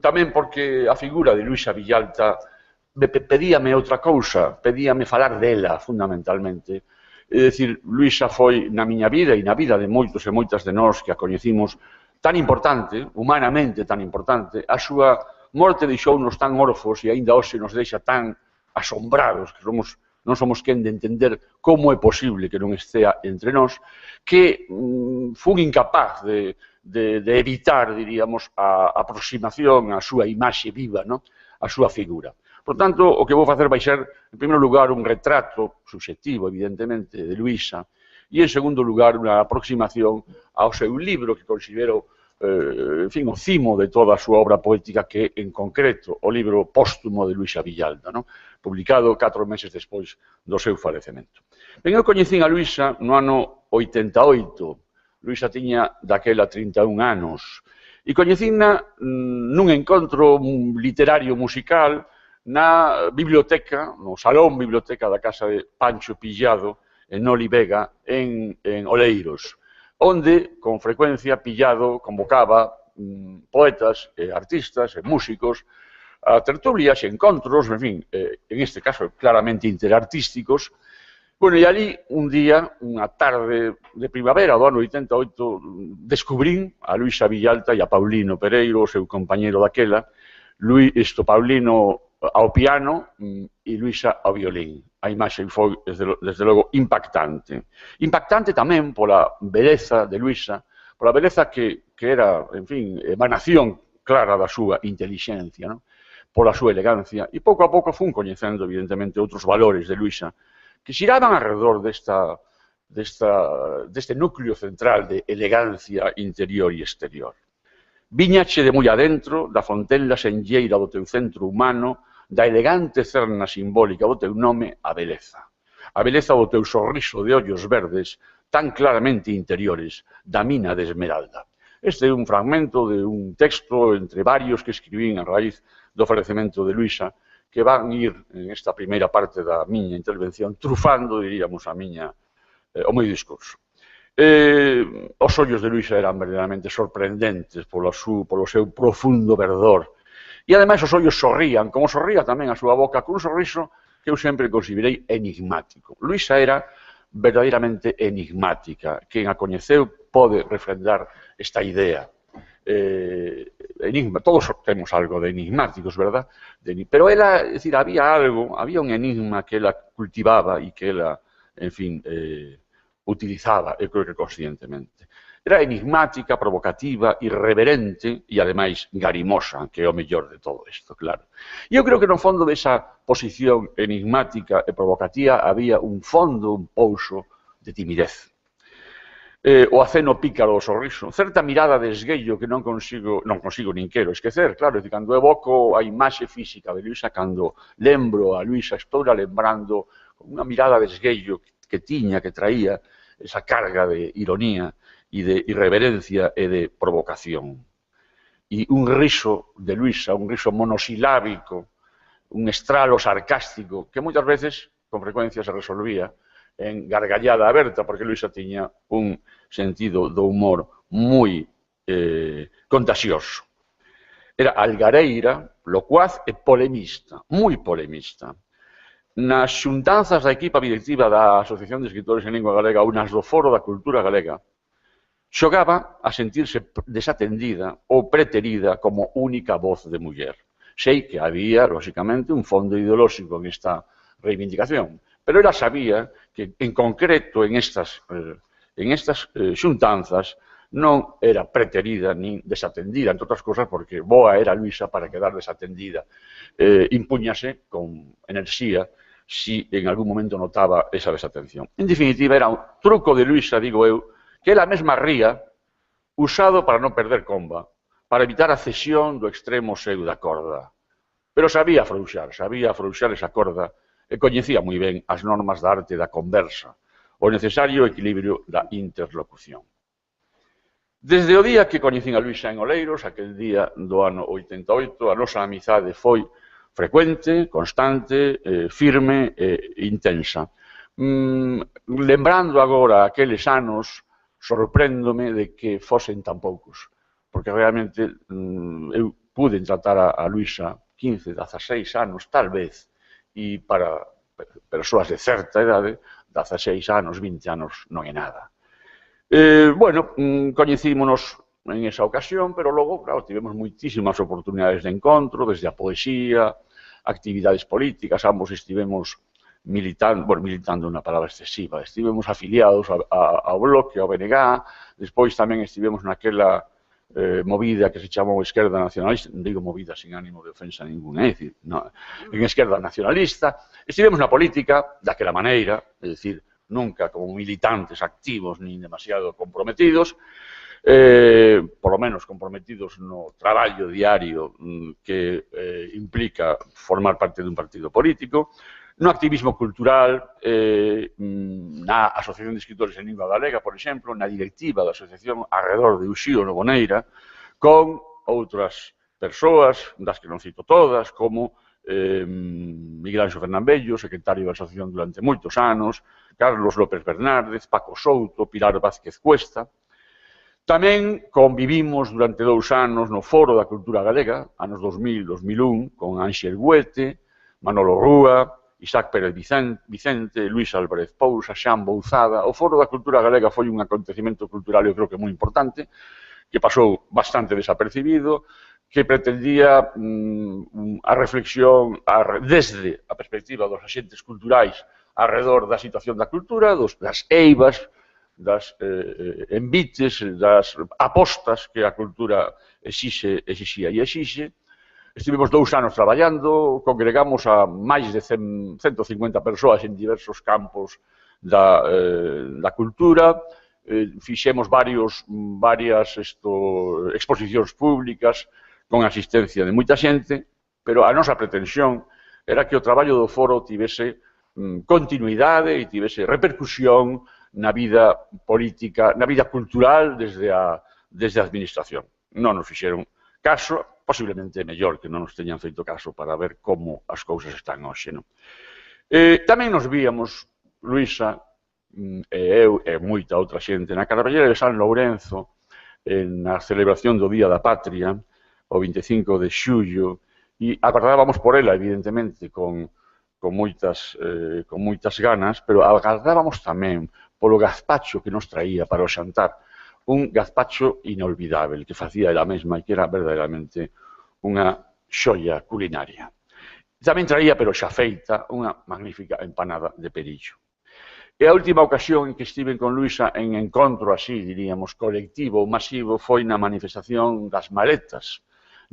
tamén porque a figura de Luisa Villalta pedíame outra cousa, pedíame falar dela, fundamentalmente. É dicir, Luisa foi na miña vida e na vida de moitos e moitas de nós que a coñecimos tan importante, humanamente tan importante, a súa morte deixounos tan orfos e aínda hoxe nos deixa tan asombrados, que non somos quen de entender como é posible que non estea entre nós, que fun incapaz de evitar, diríamos, a aproximación á súa imaxe viva, a súa figura. Por tanto, o que vou facer vai ser, en primeiro lugar, un retrato subxectivo, evidentemente, de Luisa, e, en segundo lugar, unha aproximación ao seu libro, que considero, en fin, o cimo de toda a súa obra poética, que, en concreto, o libro póstumo de Luisa Villalta, publicado 4 meses despois do seu falecemento. Ben, eu coñecín a Luisa no ano 88. Luisa tiña daquela 31 anos. E coñecína nun encontro literario musical na biblioteca, no salón biblioteca da casa de Pancho Pillado, en Noli Vega, en Oleiros, onde, con frecuencia, Pillado convocaba poetas, artistas e músicos a tertulias e encontros, en fin, en este caso claramente interartísticos. Bueno, e ali, un día, unha tarde de primavera do ano 88, descubrín a Luisa Villalta e a Paulino Pereiro, o seu compañeiro daquela, Paulino ao piano e Luisa ao violín. A imaxe foi, desde logo, impactante. Impactante tamén pola beleza de Luisa, pola beleza que era, en fin, emanación clara da súa intelixencia, pola súa elegancia, e pouco a pouco fun coñecendo, evidentemente, outros valores de Luisa que xiraban alrededor deste núcleo central de elegancia interior e exterior. Viñache de moi adentro, da fontela senlleira do teu centro humano, da elegante cerna simbólica do teu nome, a beleza. A beleza do teu sorriso de ollos verdes, tan claramente interiores, da mina de esmeralda. Este é un fragmento de un texto entre varios que escribín a raíz do falecemento de Luisa, que van ir en esta primeira parte da miña intervención trufando, diríamos, o meu discurso. Os ollos de Luisa eran verdadeiramente sorprendentes polo seu profundo verdor. E, ademais, os ollos sorrían, como sorría tamén a súa boca, cun sorriso que eu sempre considerei enigmático. Luisa era verdadeiramente enigmática. Quen a coñeceu pode refrendar esta idea. Todos temos algo de enigmáticos, verdad? Pero ela, é dicir, había un enigma que ela cultivaba e que ela, en fin, utilizaba, eu creo que conscientemente. Era enigmática, provocativa, irreverente e, ademais, garimosa, que é o mellor de todo isto, claro. E eu creo que no fondo desa posición enigmática e provocativa había un fondo, un pouso de timidez. O aceno pícaro do sorriso, certa mirada de esguello que non consigo nin quero esquecer, claro, cando evoco a imaxe física de Luisa, cando lembro a Luisa, estou lembrando unha mirada de esguello que tiña, que traía, esa carga de ironía e de irreverencia e de provocación. E un riso de Luisa, un riso monosilábico, un estralo sarcástico, que moitas veces con frecuencia se resolvía en gargallada aberta, porque Luisa tiña un sentido do humor moi contagioso. Era algareira, locuaz e polemista, moi polemista. Nas xuntanzas da equipa directiva da Asociación de Escritores en Lingua Galega ou nas do Foro da Cultura Galega, xogaba a sentirse desatendida ou preterida como única voz de muller. Sei que había, lóxicamente, un fondo ideolóxico en esta reivindicación, pero ela sabía que, en concreto, en estas xuntanzas, non era preterida nin desatendida, entre outras cosas, porque boa era Luisa para quedar desatendida. Impúñase con enerxía si en algún momento notaba esa desatención. En definitiva, era un truco de Luisa, digo eu, que ela mesma ría, usado para non perder comba, para evitar a cesión do extremo seu da corda. Pero sabía afrouxar esa corda e coñecía moi ben as normas da arte da conversa, o necesario equilibrio da interlocución. Desde o día que coñecín a Luisa en Oleiros, aquel día do ano 88, a nosa amizade foi frecuente, constante, firme e intensa. Lembrando agora aqueles anos, sorpréndome de que fosen tan poucos, porque realmente eu pude tratar a Luisa 15, 16 anos, tal vez, e para persoas de certa idade, 16 anos, 20 anos non é nada. Bueno, coñecímonos en esa ocasión, pero logo, claro, tivemos moitísimas oportunidades de encontro, desde a poesía, actividades políticas, ambos estivemos militando unha palabra excesiva, estivemos afiliados ao Bloque, ao BNG, despois tamén estivemos naquela movida que se chamou Esquerda Nacionalista, non digo movida sin ánimo de ofensa ninguna, é dicir, en Esquerda Nacionalista, estivemos na política daquela maneira, é dicir, nunca como militantes activos nin demasiado comprometidos, por lo menos comprometidos no traballo diario que implica formar parte dun partido político, no activismo cultural, na Asociación de Escritores en Lingua Galega, por exemplo, na directiva da asociación arredor de Uxío Novoneira, con outras persoas, das que non cito todas, como Miguel Anxo Fernambello, secretario da asociación durante moitos anos, Carlos López Bernárdez, Paco Souto, Pilar Vázquez Cuesta. Tamén convivimos durante 2 anos no Foro da Cultura Galega, anos 2000-2001, con Ángel Huete, Manolo Rúa, Isaac Pérez Vicente, Luis Álvarez Pousa, Xan Bouzada. O Foro da Cultura Galega foi un acontecemento cultural, eu creo que moi importante, que pasou bastante desapercibido, que pretendía a reflexión desde a perspectiva dos axentes culturais arredor da situación da cultura, das eivas, das envites, das apostas que a cultura exixía e exixe. Estivemos 2 anos traballando, congregamos a máis de 150 persoas en diversos campos da cultura, fixemos varias exposicións públicas con asistencia de moita xente, pero a nosa pretensión era que o traballo do foro tivese continuidade e tivese repercusión na vida política, na vida cultural desde a administración. Non nos fixeron caso, posiblemente mellor que non nos teñan feito caso para ver como as cousas están hoxe. Tamén nos víamos, Luisa e eu e moita outra xente, na Carballera de San Lourenzo, na celebración do Día da Patria, o 25 de xullo, e agardábamos por ela, evidentemente, con moitas ganas, pero agardábamos tamén polo gazpacho que nos traía para o xantar, un gazpacho inolvidável que facía ela mesma e que era verdadeiramente unha xoia culinaria. Tamén traía, pero xa feita, unha magnífica empanada de perillo. E a última ocasión en que estiven con Luisa en encontro así, diríamos, colectivo ou masivo, foi na manifestación das maletas,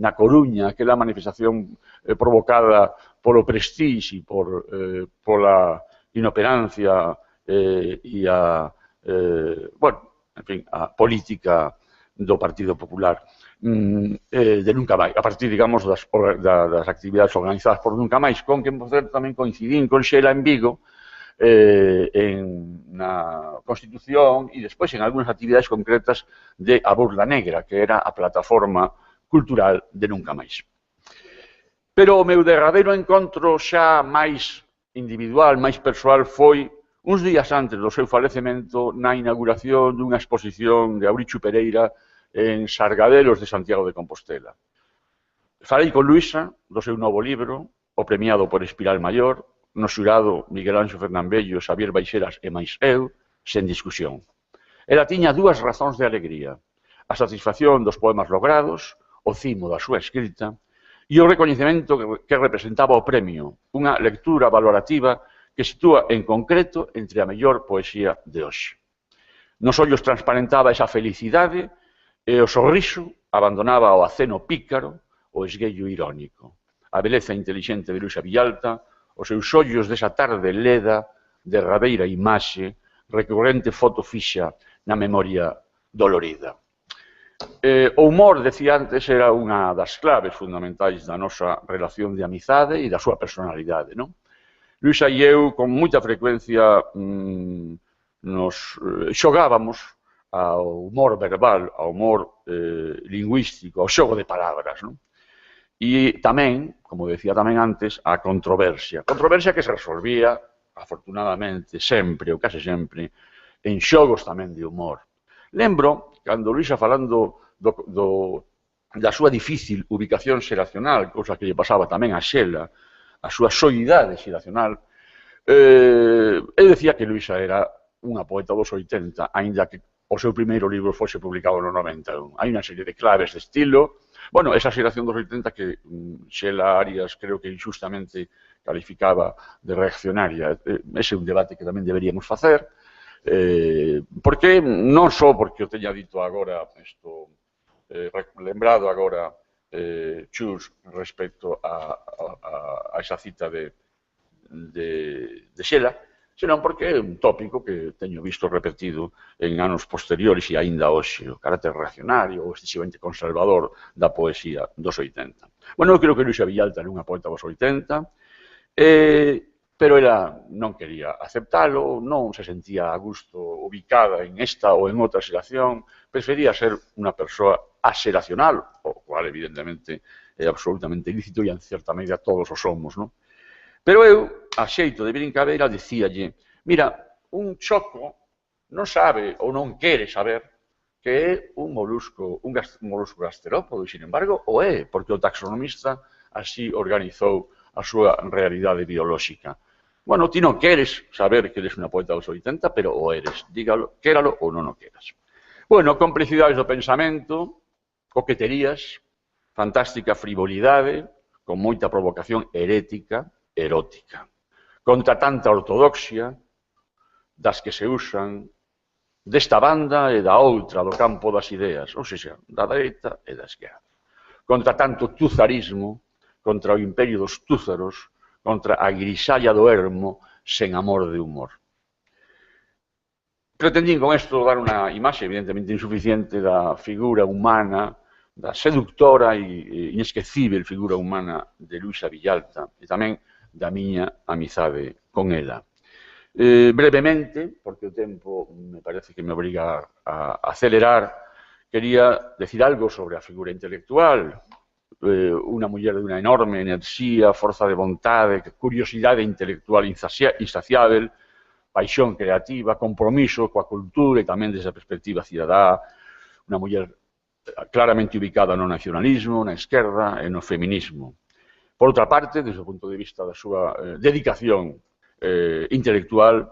na Coruña, aquela manifestación provocada polo prestixe, pola inoperancia e a política do Partido Popular de Nunca Máis, a partir, digamos, das actividades organizadas por Nunca Máis, con que, por certo, tamén coincidín con Xela en Vigo, na Constitución e despois en algunhas actividades concretas de A Burla Negra, que era a plataforma cultural de Nunca Máis. Pero o meu derradeiro encontro xa máis individual, máis persoal, foi uns días antes do seu falecemento na inauguración dunha exposición de Aurichu Pereira en Sargadelos de Santiago de Compostela. Falei con Luisa do seu novo libro, o premiado por Espiral Maior, no xurado Miguel Anxo Fernambello, Xavier Baixeras e máis eu, sen discusión. Ela tiña dúas razóns de alegría: a satisfacción dos poemas logrados, o cimo da súa escrita, e o recoñecemento que representaba o premio, unha lectura valorativa que sitúa en concreto entre a mellor poesía de hoxe. Nos ollos transparentaba esa felicidade e o sorriso abandonaba o aceno pícaro, o esguello irónico. A beleza intelixente de Luisa Villalta, os seus ollos desa tarde leda, derradeira imaxe, recurrente foto fixa na memoria dolorida. O humor, decía antes, era unha das claves fundamentais da nosa relación de amizade e da súa personalidade, non? Luisa e eu, con moita frecuencia, nos xogábamos ao humor verbal, ao humor lingüístico, ao xogo de palabras, non? E tamén, como decía tamén antes, a controversia. Controversia que se resolvía, afortunadamente, sempre, ou case sempre, en xogos tamén de humor. Lembro, cando Luisa falando da súa difícil ubicación xeracional, cousa que lle pasaba tamén a Xela, a súa soidade xeracional, eu decía que Luisa era unha poeta dos 80, aínda que o seu primeiro libro fose publicado no 91. Hai unha serie de claves de estilo. Bueno, esa xeración dos 80 que Xela Arias creo que injustamente calificaba de reaccionaria. Ese é un debate que tamén deberíamos facer, porque non só porque o teña dito agora, lembrado agora, Chus, respecto a esa cita de Xela, senón porque é un tópico que teño visto repetido en anos posteriores e aínda hoxe, o carácter reaccionario ou excesivamente conservador da poesía dos 80. Bueno, eu creo que Luisa Villalta era unha poeta dos 80, pero ela non quería aceptalo, non se sentía a gusto ubicada en esta ou en outra xeración, prefería ser unha persoa axeracional, o cual evidentemente é absolutamente ilícito e en certa medida todos o somos, non? Pero eu, a xeito de brincadeira, dicíalle: mira, un choco non sabe ou non quere saber que é un molusco gasterópodo, e, sin embargo, o é, porque o taxonomista así organizou a súa realidade biolóxica. Bueno, ti non queres saber que eres unha poeta dos 80, pero o eres. Dígalo, quéralo ou non o queras. Bueno, complicidades do pensamento, coqueterías, fantástica frivolidade, con moita provocación herética, erótica. Contra tanta ortodoxia das que se usan desta banda e da outra do campo das ideas, ou seja, da dereita e da esquerda. Contra tanto tuzarismo, contra o imperio dos túzaros, contra a grisalla do ermo sen amor de humor. Pretendín con isto dar unha imaxe evidentemente insuficiente da figura humana, da seductora e inesquecível figura humana de Luisa Villalta e tamén da miña amizade con ela. Brevemente, porque o tempo me parece que me obriga a acelerar, quería decir algo sobre a figura intelectual, unha muller de unha enorme enerxía, forza de vontade, curiosidade intelectual insaciável, paixón creativa, compromiso coa cultura e tamén desde a perspectiva cidadá, unha muller claramente ubicada no nacionalismo, na esquerda e no feminismo. Por outra parte, desde o punto de vista da súa dedicación intelectual,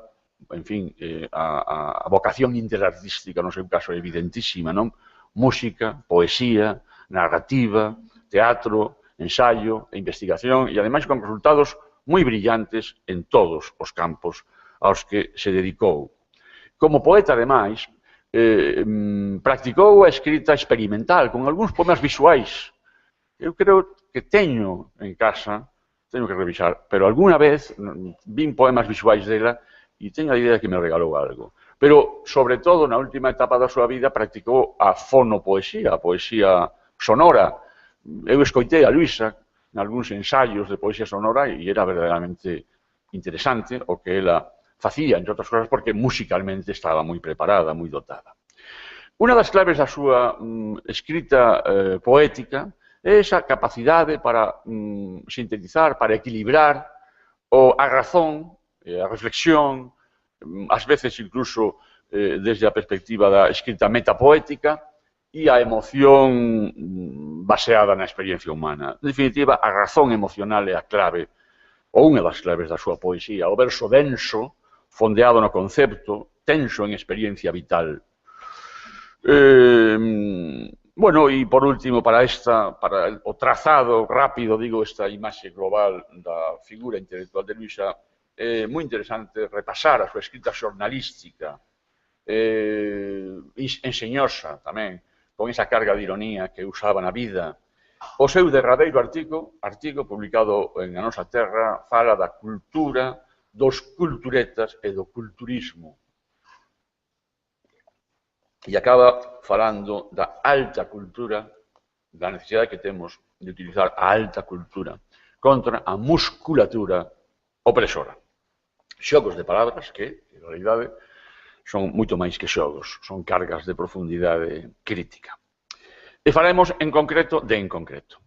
en fin, a vocación interartística, no seu caso, é evidentísima, non? Música, poesía, narrativa, teatro, ensaio e investigación, e ademais con resultados moi brillantes en todos os campos aos que se dedicou. Como poeta, ademais, practicou a escrita experimental con algúns poemas visuais. Eu creo que teño en casa, teño que revisar, pero alguna vez vin poemas visuais dela e teño a idea de que me regalou algo. Pero, sobre todo, na última etapa da súa vida, practicou a fonopoesía, a poesía sonora. Eu escoitei a Luisa nalgúns ensaios de poesía sonora e era verdadeiramente interesante o que ela facía, entre outras cosas, porque musicalmente estaba moi preparada, moi dotada. Unha das claves da súa escrita poética é esa capacidade para sintetizar, para equilibrar a razón, a reflexión, ás veces incluso desde a perspectiva da escrita metapoética, e a emoción baseada na experiencia humana. En definitiva, a razón emocional é a clave, ou unha das claves da súa poesía, o verso denso, fondeado no concepto, tenso en experiencia vital. Bueno, e por último, para o trazado rápido, digo, esta imaxe global da figura intelectual de Luisa, é moi interesante repasar a súa escrita xornalística, enseñosa tamén, con esa carga de ironía que usaba na vida. O seu derradeiro artigo publicado en A Nosa Terra, fala da cultura, dos culturetas e do culturismo. E acaba falando da alta cultura, da necesidade que temos de utilizar a alta cultura contra a musculatura opresora. Xogos de palabras que, en realidade, son moito máis que xogos, son cargas de profundidade crítica. E faremos en concreto de en concreto.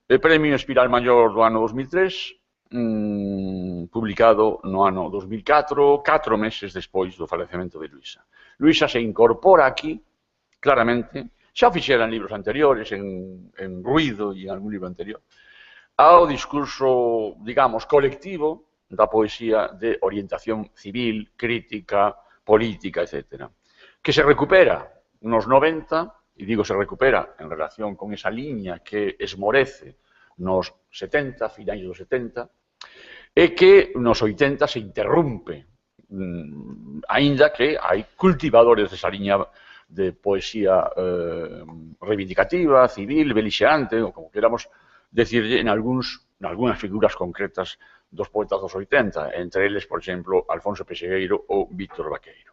O Premio Espiral Maior do ano 2003, publicado no ano 2004, 4 meses despois do falecemento de Luisa. Luisa se incorpora aquí, claramente, xa o fixera en libros anteriores, en Ruido e en algún libro anterior, ao discurso, digamos, colectivo da poesía de orientación civil, crítica, política, etc. Que se recupera nos 90, e digo se recupera en relación con esa liña que esmorece nos 70, finais dos 70, e que nos 80 se interrumpe, aínda que hai cultivadores desa liña de poesía reivindicativa, civil, belixerante, ou como queramos decirlle, en algunhas figuras concretas dos poetas dos 80, entre eles, por exemplo, Alfonso Pexegueiro ou Víctor Vaqueiro.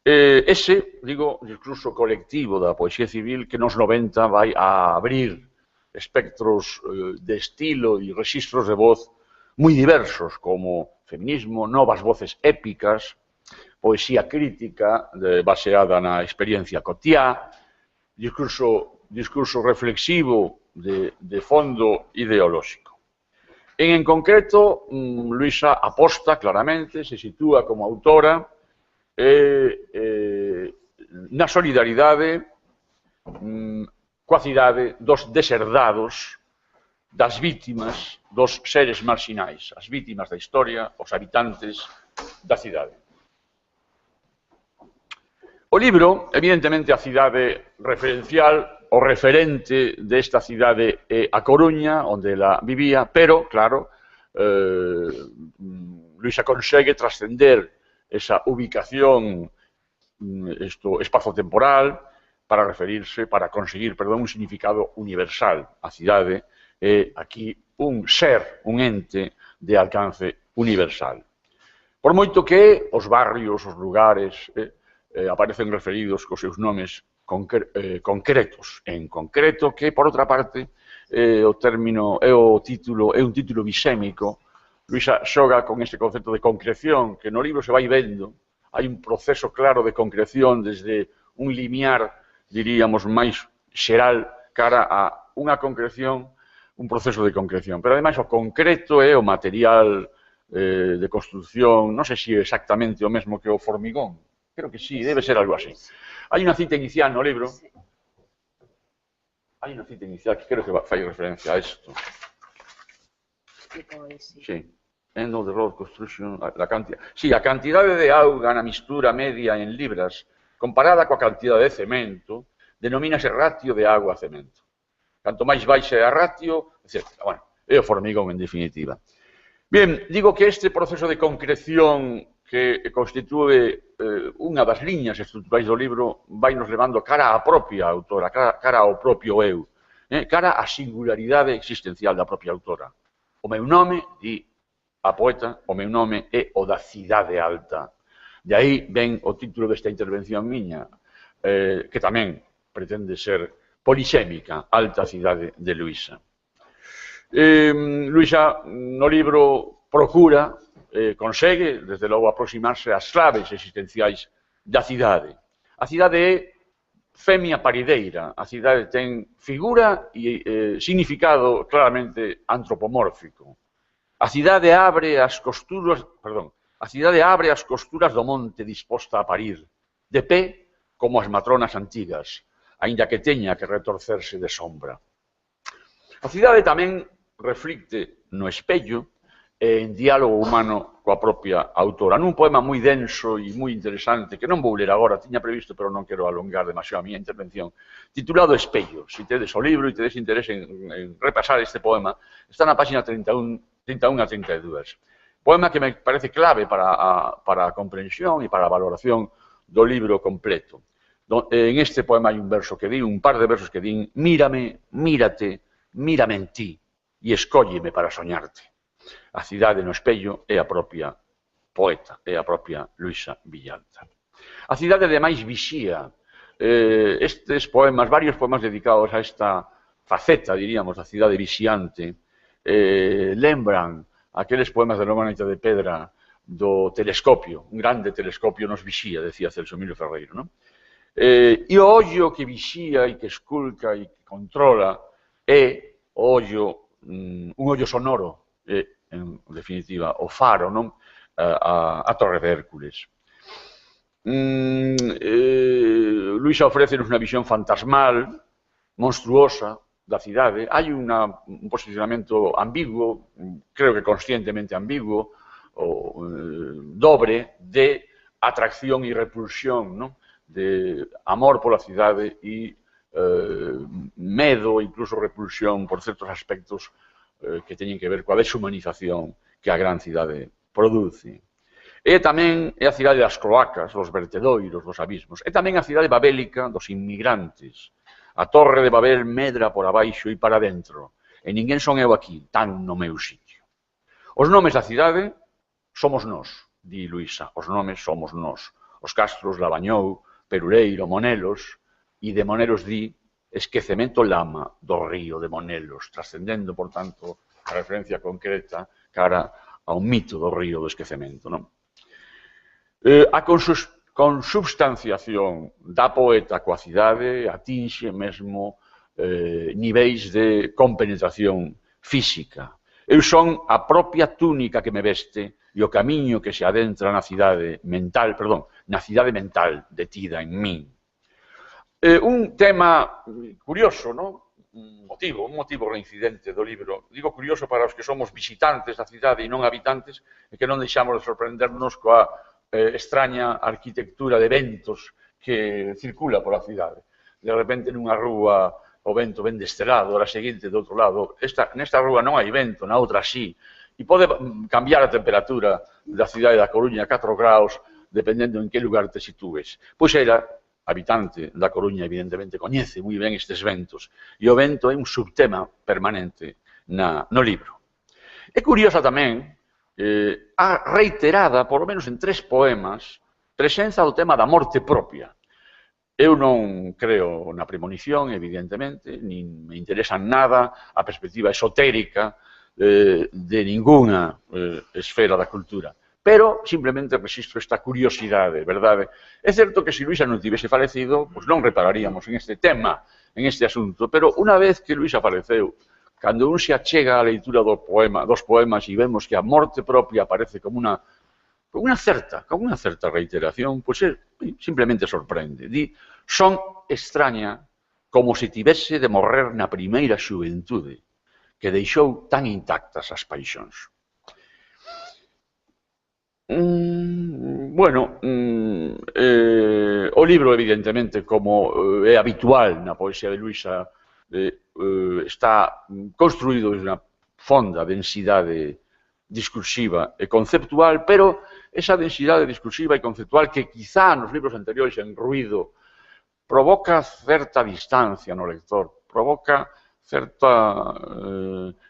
Ese, digo, discurso colectivo da poesía civil que nos 90 vai a abrir espectros de estilo e registros de voz moi diversos, como feminismo, novas voces épicas, poesía crítica baseada na experiencia cotiá, discurso reflexivo de fondo ideolóxico. En concreto, Luisa aposta claramente, se sitúa como autora na solidaridade coa cidade dos deserdados, das vítimas, dos seres marxinais, as vítimas da historia, os habitantes da cidade. O libro, evidentemente, a cidade referencial, o referente desta cidade é a Coruña, onde ela vivía, pero, claro, Luisa consegue trascender esa ubicación espazo-temporal para referirse, para conseguir, perdón, un significado universal. A cidade é aquí un ser, un ente de alcance universal. Por moito que os barrios, os lugares, aparecen referidos cos seus nomes concretos, en concreto, que, por outra parte, o término é un título bisémico. Luisa xoga con este concepto de concreción, que no libro se vai vendo. Hai un proceso claro de concreción desde un limiar, diríamos, máis xeral cara a unha concreción, un proceso de concreción. Pero, ademais, o concreto é o material de construcción, non sei se é exactamente o mesmo que o formigón. Creo que sí, debe ser algo así. Hai unha cita inicial no libro, hai unha cita inicial que creo que fai referencia a isto. Sí. End of the road construction, a cantidade de auga na mistura media en libras comparada coa cantidade de cemento denomínase ratio de auga a cemento. Canto máis baixa a ratio, etc. Bueno, é o formigón en definitiva. Bien, digo que este proceso de concreción que constitúe unha das liñas estruturais do libro vai nos levando cara á propia autora, cara ao propio eu, cara á singularidade existencial da propia autora. O meu nome, di a poeta, o meu nome é o da cidade alta. De aí ven o título desta intervención miña, que tamén pretende ser polixémica, Alta cidade de Luisa. Luisa, no libro, procura, consegue, desde logo, aproximarse ás claves existenciais da cidade. A cidade é femia parideira, a cidade ten figura e significado claramente antropomórfico. A cidade abre as costuras do monte disposta a parir, de pé como as matronas antigas, aínda que teña que retorcerse de sombra. A cidade tamén reflicte no espello e en diálogo humano coa propia autora. Nun poema moi denso e moi interesante, que non vou ler agora, tiña previsto, pero non quero alongar demasiado a miña intervención, titulado Espello. Se tedes o libro e tedes interés en repasar este poema, está na página 31 a 32. Poema que me parece clave para a comprensión e para a valoración do libro completo. En este poema hai un verso que di, un par de versos que din: mírame, mírate, mírame en ti e escólleme para soñarte. A cidade no espello é a propia poeta, é a propia Luisa Villalta. A cidade, ademais, vixía. Estes poemas, varios poemas dedicados a esta faceta, diríamos, da cidade vixiante, lembran aqueles poemas de Romanita de Pedra do telescopio, un grande telescopio nos vixía, decía Celso Emilio Ferreiro, non? E o ollo que vixía e que esculca e que controla é o ollo, un ollo sonoro, en definitiva, o faro, non? A Torre de Hércules. Luisa ofrécenos unha visión fantasmal, monstruosa, da cidade. Hai un posicionamento ambiguo, creo que conscientemente ambiguo, dobre, de atracción e repulsión, non? De amor pola cidade e medo, incluso repulsión por certos aspectos que teñen que ver coa deshumanización que a gran cidade produce. E tamén é a cidade das cloacas, dos vertedoiros, dos abismos. É tamén a cidade babélica dos inmigrantes. A torre de Babel medra por abaixo e para dentro. E ninguén son eu aquí, tan no meu sitio. Os nomes da cidade somos nós, di Luisa. Os nomes somos nós. Os Castros, Labañou, Perureiro, Monelos, e de Monelos di esquecemento lama do río de Monelos, trascendendo, por tanto, a referencia concreta cara a un mito do río do esquecemento, non? A consubstanciación da poeta coa cidade atinxe mesmo niveis de compenetración física. Eu son a propia túnica que me veste e o camiño que se adentra na cidade mental, detida en min. Un tema curioso, non? Un motivo reincidente do libro. Digo curioso para os que somos visitantes da cidade e non habitantes, e que non deixamos de sorprendernos coa extraña arquitectura de ventos que circula pola cidade. De repente, nunha rúa, o vento ven deste lado, a seguinte do outro lado. Nesta rúa non hai vento, na outra sí. E pode cambiar a temperatura da cidade da Coruña a 4 graus, dependendo en que lugar te sitúes. Pois era habitante da Coruña, evidentemente, coñece moi ben estes ventos. E o vento é un subtema permanente no libro. É curiosa tamén a reiterada, por lo menos en 3 poemas, presenza do tema da morte propia. Eu non creo na premonición, evidentemente, nin me interesa nada a perspectiva esotérica de ninguna esfera da cultura. Pero simplemente registro esta curiosidade, verdade? É certo que se Luisa non tivese falecido, pois non repararíamos en este tema, en este asunto, pero unha vez que Luisa faleceu, cando un se achega á leitura dos poemas e vemos que a morte propia aparece como unha certa reiteración, pois simplemente sorprende. Di, son extraña como se tivese de morrer na primeira xuventude, que deixou tan intactas as paixóns. Bueno, o libro, evidentemente, como é habitual na poesía de Luisa, está construído desde unha fonda densidade discursiva e conceptual, pero esa densidade discursiva e conceptual que quizá nos libros anteriores en Ruido provoca certa distancia no lector, provoca certa,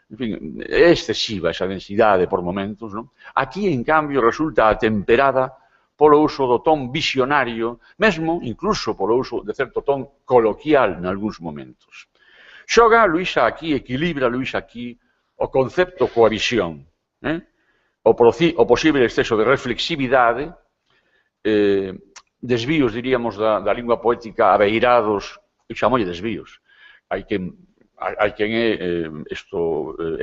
en fin, é excesiva esa densidade por momentos, non? Aquí, en cambio, resulta atemperada polo uso do ton visionario, mesmo, incluso, polo uso de certo ton coloquial nalgúns momentos. Xoga Luisa aquí, equilibra Luisa aquí o concepto coa visión, o posible exceso de reflexividade, desvíos, diríamos, da lingua poética abeirados, eu chamolle desvíos, hai que hai quen é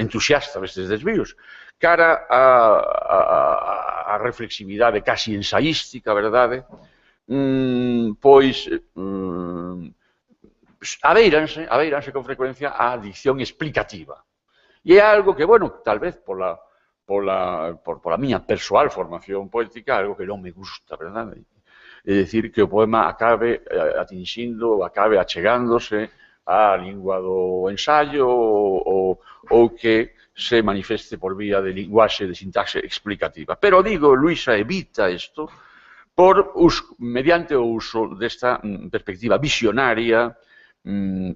entusiasta destes desvíos, cara a reflexividade casi ensaística, verdade, pois abeiranse con frecuencia a dicción explicativa. E é algo que, bueno, tal vez pola miña persoal formación poética, algo que non me gusta, verdade? É dicir, que o poema acabe atinxindo, acabe achegándose á lingua do ensaio ou que se manifeste por vía de linguaxe de sintaxe explicativa. Pero, digo, Luisa evita isto mediante o uso desta perspectiva visionaria,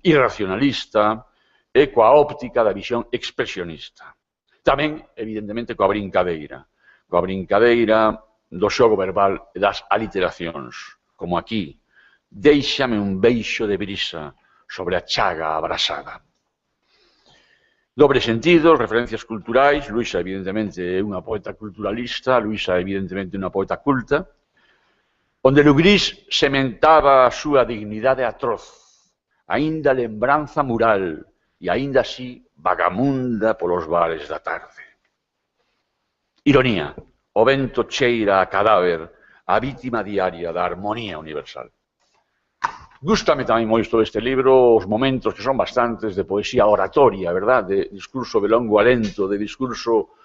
irracionalista e coa óptica da visión expresionista. Tamén, evidentemente, coa brincadeira do xogo verbal e das aliteracións, como aquí, déixame un beixo de brisa sobre a chaga abrasada. Dobre sentido, referencias culturais, Luisa, evidentemente, é unha poeta culturalista, Luisa, evidentemente, unha poeta culta, onde Lugrís sementaba a súa dignidade atroz, aínda lembranza mural, e aínda así vagamunda polos bares da tarde. Ironía, o vento cheira a cadáver, a vítima diaria da armonía universal. Gústame tamén moito este libro, os momentos que son bastantes de poesía oratoria, verdad? De discurso de longo alento, de discurso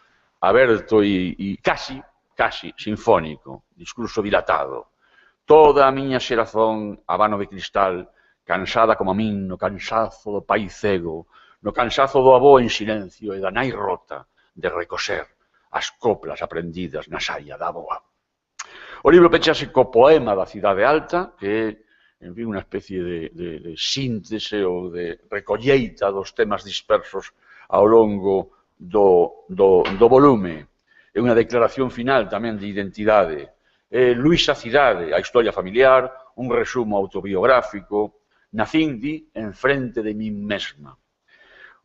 aberto e casi sinfónico, discurso dilatado. Toda a miña xerazón, habano de cristal, cansada como a min no cansazo do pai cego, no cansazo do avó en silencio e da nai rota de recoser as coplas aprendidas na saia da avoa. O libro pechase co poema da Cidade Alta, que é, en fin, unha especie de síntese ou de recolleita dos temas dispersos ao longo do volume. É unha declaración final tamén de identidade. Luisa Cidade, a historia familiar, un resumo autobiográfico, nacín en frente de min mesma.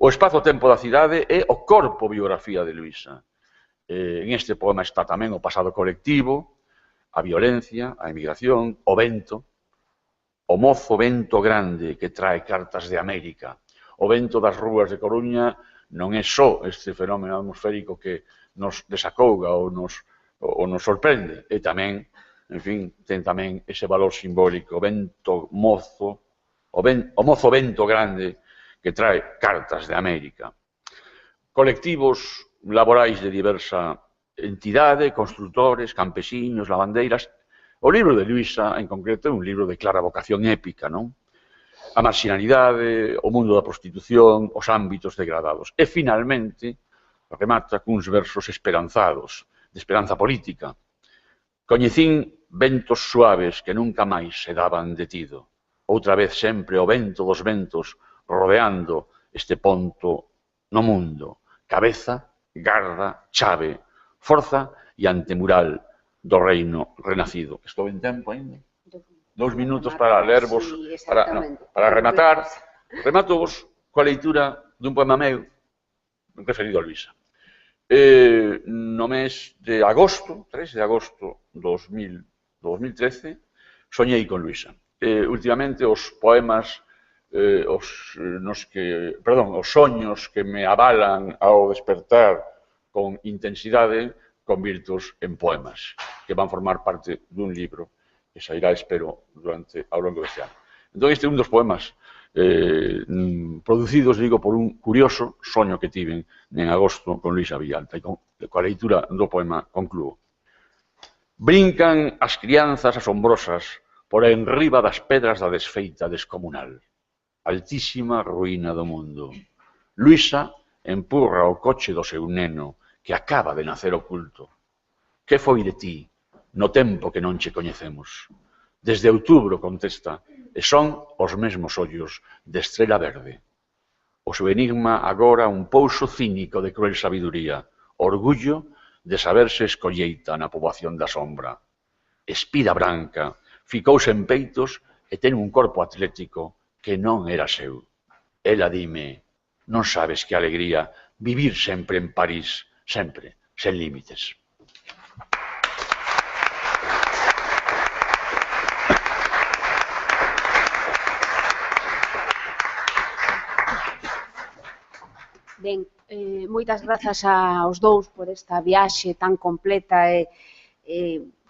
O espazo-tempo da cidade é o corpo biografía de Luisa. En este poema está tamén o pasado colectivo, a violencia, a emigración, o vento, o mozo vento grande que trae cartas de América. O vento das rúas de Coruña non é só este fenómeno atmosférico que nos desacouga ou nos sorprende, e tamén, en fin, ten tamén ese valor simbólico, o vento mozo, o mozo vento grande que trae cartas de América. Colectivos laborais de diversa entidade, construtores, campesiños, lavandeiras. O libro de Luisa, en concreto, é un libro de clara vocación épica, non? A marginalidade, o mundo da prostitución, os ámbitos degradados. E, finalmente, remata cuns versos esperanzados, de esperanza política. Coñecín ventos suaves que nunca máis se daban detido. Outra vez sempre o vento dos ventos rodeando este ponto no mundo. Cabeza, garda, chave, forza e antemural do reino renacido. Estou en tempo ainda? 2 minutos para lervos, para rematar. Rematovos coa leitura dun poema meu referido a Luisa. No mes de agosto, 3 de agosto de 2013, soñei con Luisa. Últimamente os poemas, os soños que me avalan ao despertar con intensidade, convirtos en poemas, que van formar parte dun libro que sairá, espero, ao longo deste ano. Entón, este é un dos poemas producidos, digo, por un curioso soño que tiven en agosto con Luisa Villalta, e coa leitura do poema concluo. Brincan as crianzas asombrosas por enriba das pedras da desfeita descomunal. Altísima ruína do mundo. Luisa empurra o coche do seu neno que acaba de nacer oculto. Que foi de ti no tempo que non che coñecemos? Desde outubro, contesta, e son os mesmos ollos de estrela verde. O seu enigma agora un pouso cínico de cruel sabiduría, orgullo de saberse escolleita na poboación da sombra. Espida branca, ficouse en peitos e ten un corpo atlético que non era seu. Ela dime, non sabes que alegría vivir sempre en París, sempre, sen límites. Ben, moitas grazas aos dous por esta viaxe tan completa e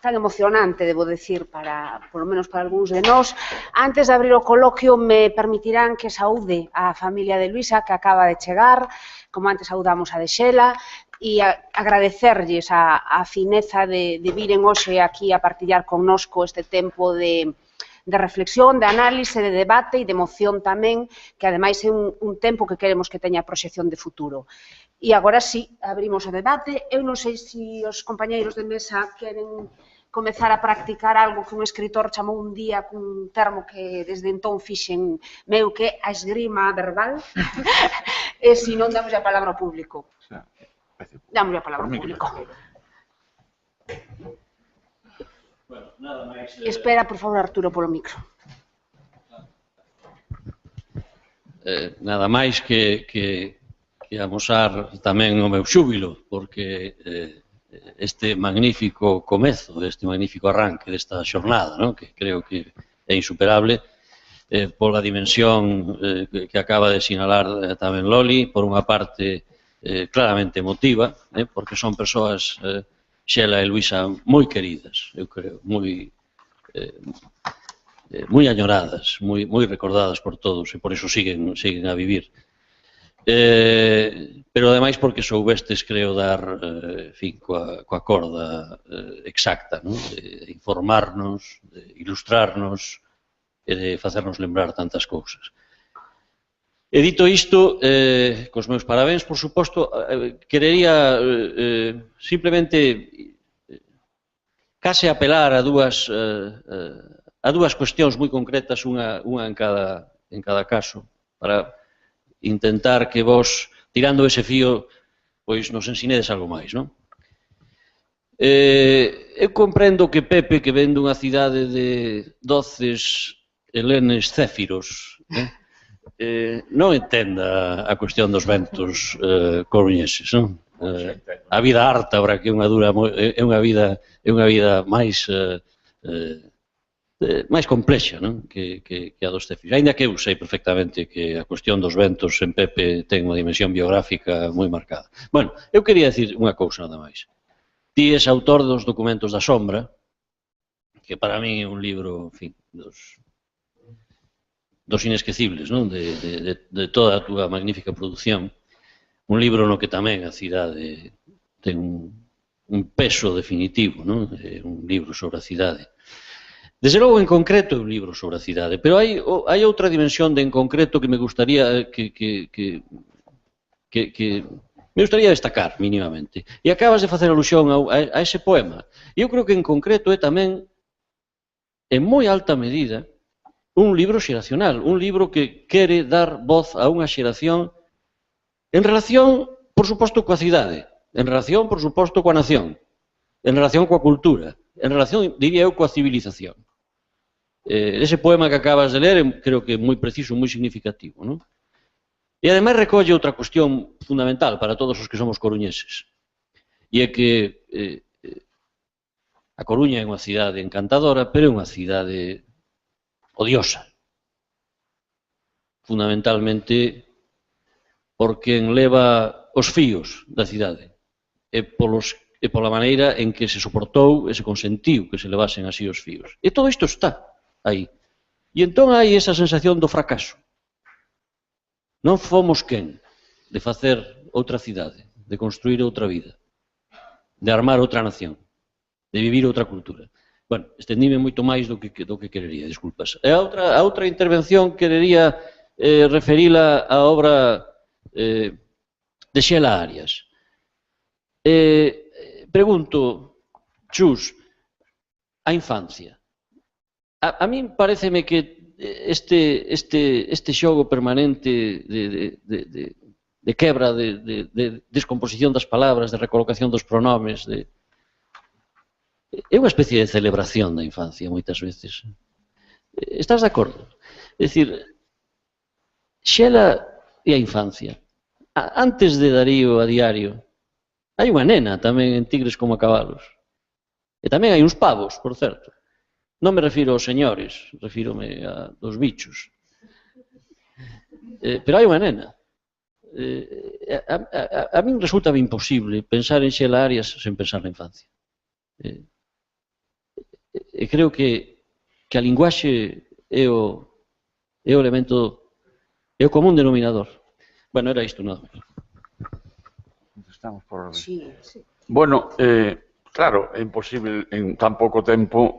tan emocionante, debo decir, por lo menos para algúns de nós. Antes de abrir o coloquio, me permitirán que saúde a familia de Luisa, que acaba de chegar, como antes saudamos a de Xela, e agradecerlles a fineza de viren hoxe aquí a partillar connosco este tempo de reflexión, de análise, de debate e de emoción tamén, que ademais é un tempo que queremos que teña proxección de futuro. E agora sí, abrimos o debate. Eu non sei se os compañeiros de mesa queren comezar a practicar algo que un escritor chamou un día cun termo que desde entón fixen meu, que é a esgrima verbal, e se non damos a palabra ao público. Damos a palabra ao público. Espera, por favor, Arturo, polo micro. Nada máis que amosar tamén o meu xúbilo, porque este magnífico comezo, este magnífico arranque desta xornada, que creo que é insuperable, pola dimensión que acaba de sinalar tamén Loli, por unha parte claramente emotiva, porque son persoas, Xela e Luisa, moi queridas, eu creo, moi añoradas, moi recordadas por todos, e por iso siguen a vivir. Pero ademais porque soubestes, creo, dar coa corda exacta, de informarnos, de ilustrarnos e de facernos lembrar tantas cousas. E dito isto, cos meus parabéns, por suposto, querería simplemente case apelar a dúas cuestións moi concretas, unha en cada caso, para intentar que vos, tirando ese fío, pois nos ensinedes algo máis, non? Eu comprendo que Pepe, que ven dunha cidade de doces helenes céfiros, non entenda a cuestión dos ventos coruñeses, non? A vida ártabra, que é unha vida máis complexa, non? Que a dos céfiros. Ainda que eu sei perfectamente que a cuestión dos ventos en Pepe ten unha dimensión biográfica moi marcada. Bueno, eu quería dicir unha cousa nada máis. Ti és autor dos Documentos da Sombra, que para mí é un libro, en fin, dos inesquecibles, non? De toda a túa magnífica produción. Un libro no que tamén a cidade ten un peso definitivo, non? Un libro sobre a cidade. Desde logo, en concreto, é un libro sobre a cidade, pero hai outra dimensión de en concreto que me gustaría destacar mínimamente. E acabas de facer alusión a ese poema. E eu creo que en concreto é tamén, en moi alta medida, un libro xeracional, un libro que quere dar voz a unha xeración en relación, por suposto, coa cidade, en relación, por suposto, coa nación, en relación coa cultura, en relación, diría eu, coa civilización. Ese poema que acabas de ler creo que é moi preciso, moi significativo, non? E ademais recolle outra cuestión fundamental para todos os que somos coruñeses, e é que a Coruña é unha cidade encantadora, pero é unha cidade odiosa, fundamentalmente porque enleva os fíos da cidade e pola maneira en que se soportou e se consentiu que se levasen así os fíos. E todo isto está aí. E entón hai esa sensación do fracaso. Non fomos quen de facer outra cidade, de construir outra vida, de armar outra nación, de vivir outra cultura. Bueno, estendíme moito máis do que querería, disculpas. E a outra intervención querería referila á obra de Xela Arias. Pregunto, Chus, a infancia. A min pareceme que este xogo permanente de quebra, de descomposición das palabras, de recolocación dos pronomes, é unha especie de celebración da infancia, moitas veces. Estás de acordo? É dicir, Xela e a infancia. Antes de Darío a Diario, hai unha nena tamén en Tigres como a cabalos. E tamén hai uns pavos, por certo. Non me refiro aos señores, refírome a dos bichos. Pero hai unha nena. a min resulta imposible pensar en Xela Arias sen pensar na infancia. E creo que a linguaxe é o elemento, é o común denominador. Bueno, era isto, nada. Estamos por orden. Sí, sí. Bueno, claro, é imposible en tan pouco tempo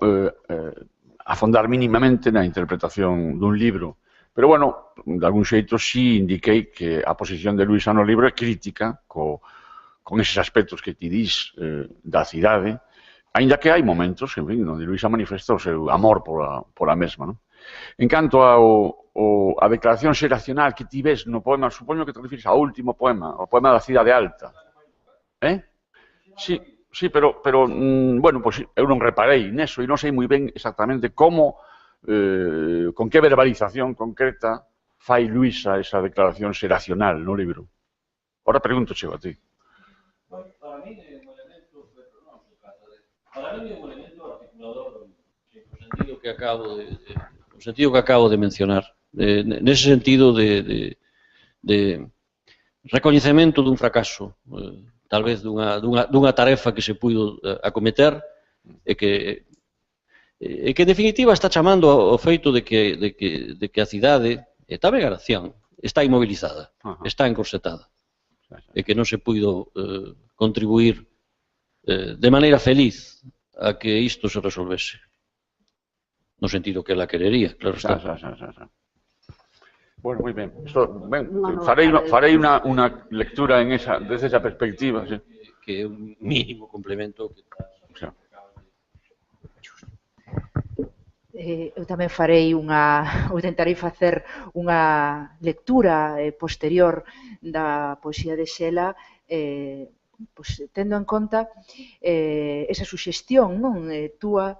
afondar mínimamente na interpretación dun libro. Pero, bueno, de algún xeito sí indiquei que a posición de Luisa no libro é crítica con eses aspectos que ti dís da cidade, aínda que hai momentos, en fin, onde Luisa manifesta o seu amor pola mesma, non? En canto a declaración xeracional que ti ves no poema, supoño que te refires ao último poema, o poema da Cidade Alta. Sí, pero bueno, pois eu non reparei neso e non sei moi ben exactamente como, con que verbalización concreta fai Luisa esa declaración xeracional no libro. Ora pregunto chego a ti. Para mí é un elemento, para mí é un elemento articulador no sentido que acabo de mencionar, nese sentido de recoñecemento dun fracaso, tal vez dunha tarefa que se puido acometer e que en definitiva está chamando ao feito de que a cidade, e tamén a nación, está inmobilizada, está encorsetada, e que non se puido contribuir de maneira feliz a que isto se resolvese. No sentido que ela querería, claro está. Bueno, moi ben. Farei unha lectura desde esa perspectiva. Que é un mínimo complemento que Eu tamén tentarei facer unha lectura posterior da poesía de Xela, tendo en conta esa suxestión túa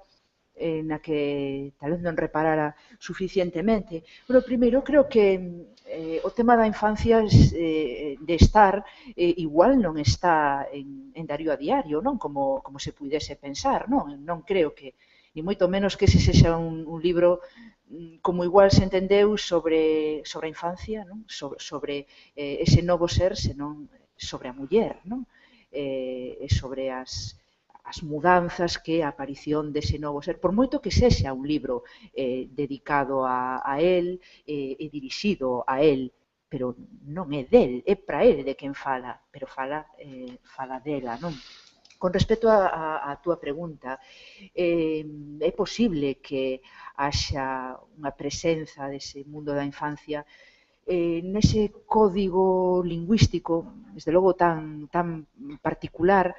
na que tal vez non reparara suficientemente. Pero primeiro, creo que o tema da infancia de estar igual non está en Darío a diario, non como se puidese pensar, non creo que, ni moito menos que ese sexa un libro como igual se entendeu sobre a infancia, non? Sobre ese novo ser, senón sobre a muller, non? E sobre as mudanzas que a aparición dese novo ser, por moito que sexa un libro dedicado a él e dirixido a él, pero non é del, é para él de quen fala, pero fala dela, non? Con respecto a túa pregunta, é posible que haxa unha presenza dese mundo da infancia nese código lingüístico, desde logo tan particular,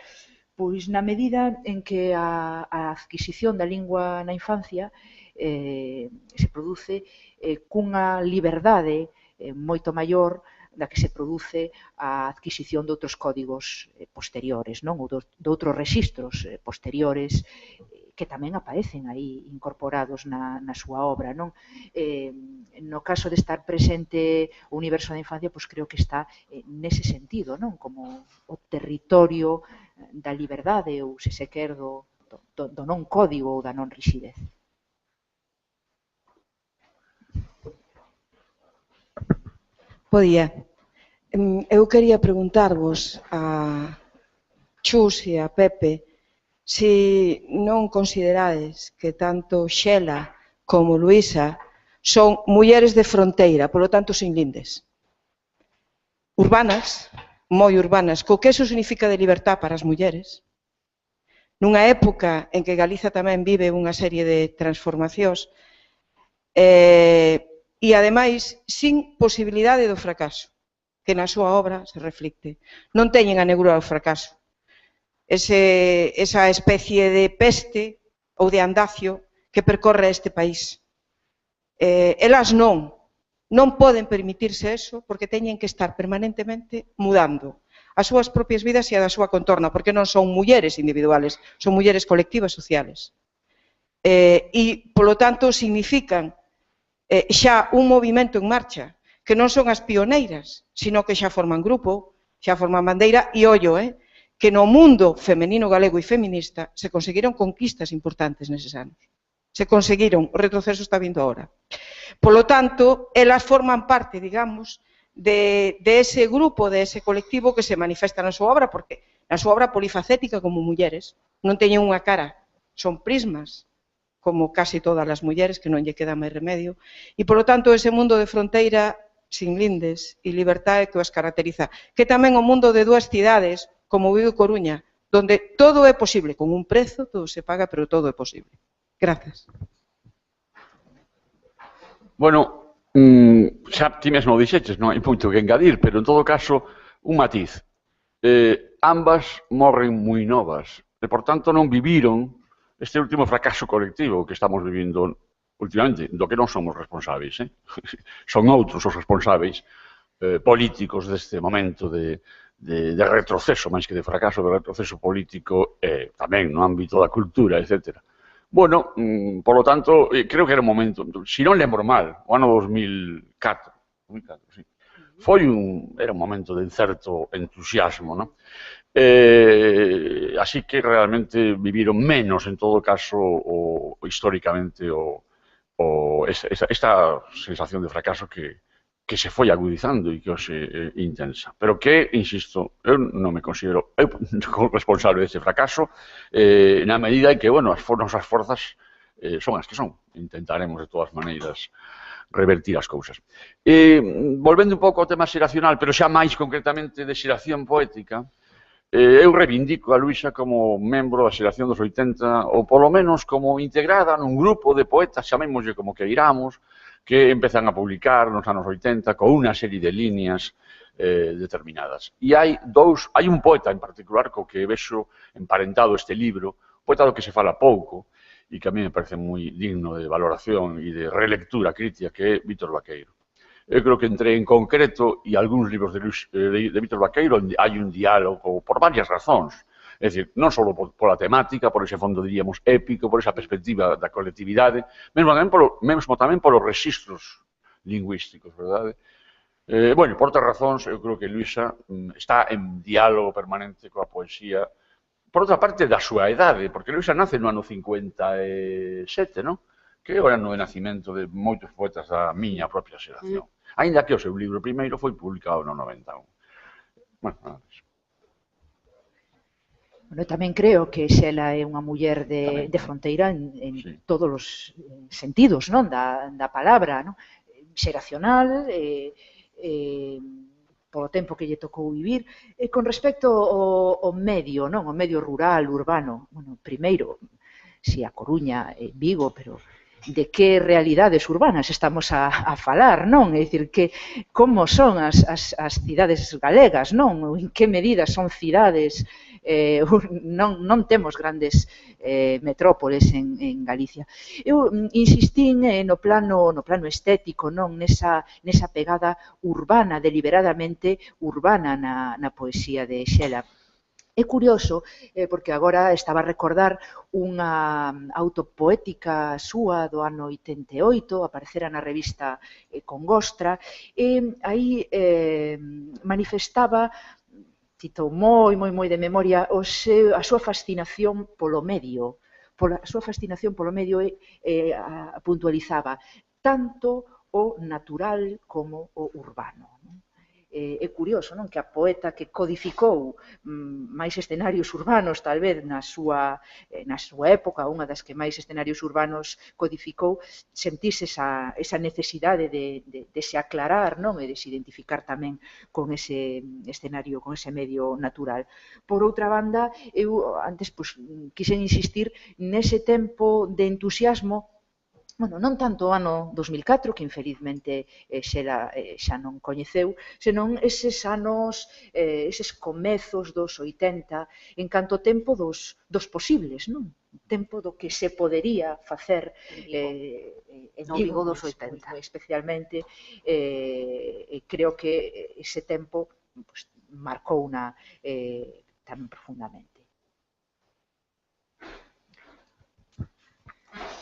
pois na medida en que a adquisición da lingua na infancia se produce cunha liberdade moito maior da que se produce a adquisición de outros códigos posteriores, non? Ou de outros rexistros posteriores que tamén aparecen aí incorporados na súa obra, non? No caso de estar presente o universo da infancia, pois creo que está nese sentido, non? Como o territorio da liberdade ou, se se quer, do non código ou da non rixidez. Bo día. Eu quería preguntarvos a Chus e a Pepe se non considerades que tanto Xela como Luisa son mulleres de fronteira, polo tanto sin lindes. Urbanas, moi urbanas, co que eso significa de libertad para as mulleres. Nunha época en que Galiza tamén vive unha serie de transformacións e, ademais, sin posibilidade do fracaso, que na súa obra se reflicte. Non teñen a negrura do fracaso. Esa especie de peste ou de andacio que percorre este país. Elas non poden permitirse eso porque teñen que estar permanentemente mudando as súas propias vidas e a da súa contorna, porque non son mulleres individuales, son mulleres colectivas sociales. E, polo tanto, significan xa un movimento en marcha, que non son as pioneiras, sino que xa forman grupo, xa forman bandeira, e ollo, que no mundo femenino galego e feminista se conseguiron conquistas importantes neses anos. Se conseguiron, o retroceso está vindo agora. Polo tanto, elas forman parte, digamos, de ese grupo, de ese colectivo que se manifesta na súa obra, porque na súa obra polifacética como mulleres non teñen unha cara, son prismas, como casi todas as mulleres, que non lle queda máis remedio, e, polo tanto, ese mundo de fronteira sin lindes e libertade que os caracteriza, que tamén o mundo de dúas cidades, como Vigo e Coruña, donde todo é posible, con un prezo, todo se paga, pero todo é posible. Grazas. Bueno, xa ti mesmo dixeches, non hai moito que engadir, pero en todo caso, un matiz. Ambas morren moi novas, e por tanto non viviron este último fracaso colectivo que estamos vivindo últimamente, do que non somos responsáveis. Son outros os responsáveis políticos deste momento de retroceso, máis que de fracaso, de retroceso político, tamén no ámbito da cultura, etc. Bueno, por lo tanto, creo que era un momento, se non lembro mal, o ano 2004, sí, era un momento de certo entusiasmo, non? Así que realmente viviron menos, en todo caso, históricamente, esta sensación de fracaso que se foi agudizando e que hoxe é intensa. Pero que, insisto, eu non me considero responsable deste fracaso, na medida en que, bueno, as nosas forzas son as que son. Intentaremos, de todas maneiras, revertir as cousas. Volvendo un pouco ao tema xeracional, pero xa máis concretamente de xeración poética, eu reivindico a Luisa como membro da xeración dos 80, ou polo menos como integrada nun grupo de poetas, chamémoslle como que iramos, que empezan a publicar nos anos 80 con unha serie de líneas determinadas. E hai un poeta en particular co que vexo emparentado este libro, poeta do que se fala pouco, e que a mí me parece moi digno de valoración e de relectura crítica, que é Vítor Vaqueiro. Eu creo que entre en concreto e algúns libros de Vítor Vaqueiro hai un diálogo por varias razóns. É dicir, non só pola temática, por ese fondo, diríamos, épico, por esa perspectiva da colectividade, mesmo tamén polos registros lingüísticos, verdade? Bueno, por outras razóns, eu creo que Luisa está en diálogo permanente coa poesía, por outra parte, da súa idade, porque Luisa nace no ano 57, non? Que é o ano de nacimento de moitos poetas da miña propia xeración. Ainda que o seu libro primeiro foi publicado no 91. Bueno, nada máis. Bueno, tamén creo que Xela é unha muller de fronteira en todos os sentidos, non, da palabra, non? Xeracional, polo tempo que lle tocou vivir, con respecto ao medio, non, ao medio rural, urbano. Bueno, primeiro, si a Coruña, Vigo, pero de que realidades urbanas estamos a falar, non? É dicir, que como son as cidades galegas, non? En que medida son cidades, non temos grandes metrópoles en Galicia. Eu insistín no plano estético, non? Nesa pegada urbana, deliberadamente urbana na poesía de Xela. É curioso, porque agora estaba a recordar unha autopoética súa do ano 88, aparecera na revista Congostra, e aí manifestaba, cito moi de memoria, a súa fascinación polo medio. A súa fascinación polo medio puntualizaba tanto o natural como o urbano. É curioso, non, que a poeta que codificou máis escenarios urbanos, tal vez na súa época, unha das que máis escenarios urbanos codificou, sentise esa necesidade de se aclarar, non, e de se identificar tamén con ese escenario, con ese medio natural. Por outra banda, eu antes quixen insistir nese tempo de entusiasmo. Bueno, non tanto o ano 2004, que infelizmente xa non coñeceu, senón eses anos, eses comezos dos 80, en canto tempo dos posibles, non? Tempo do que se podería facer en Vigo dos 80, especialmente. Creo que ese tempo marcouna tan profundamente.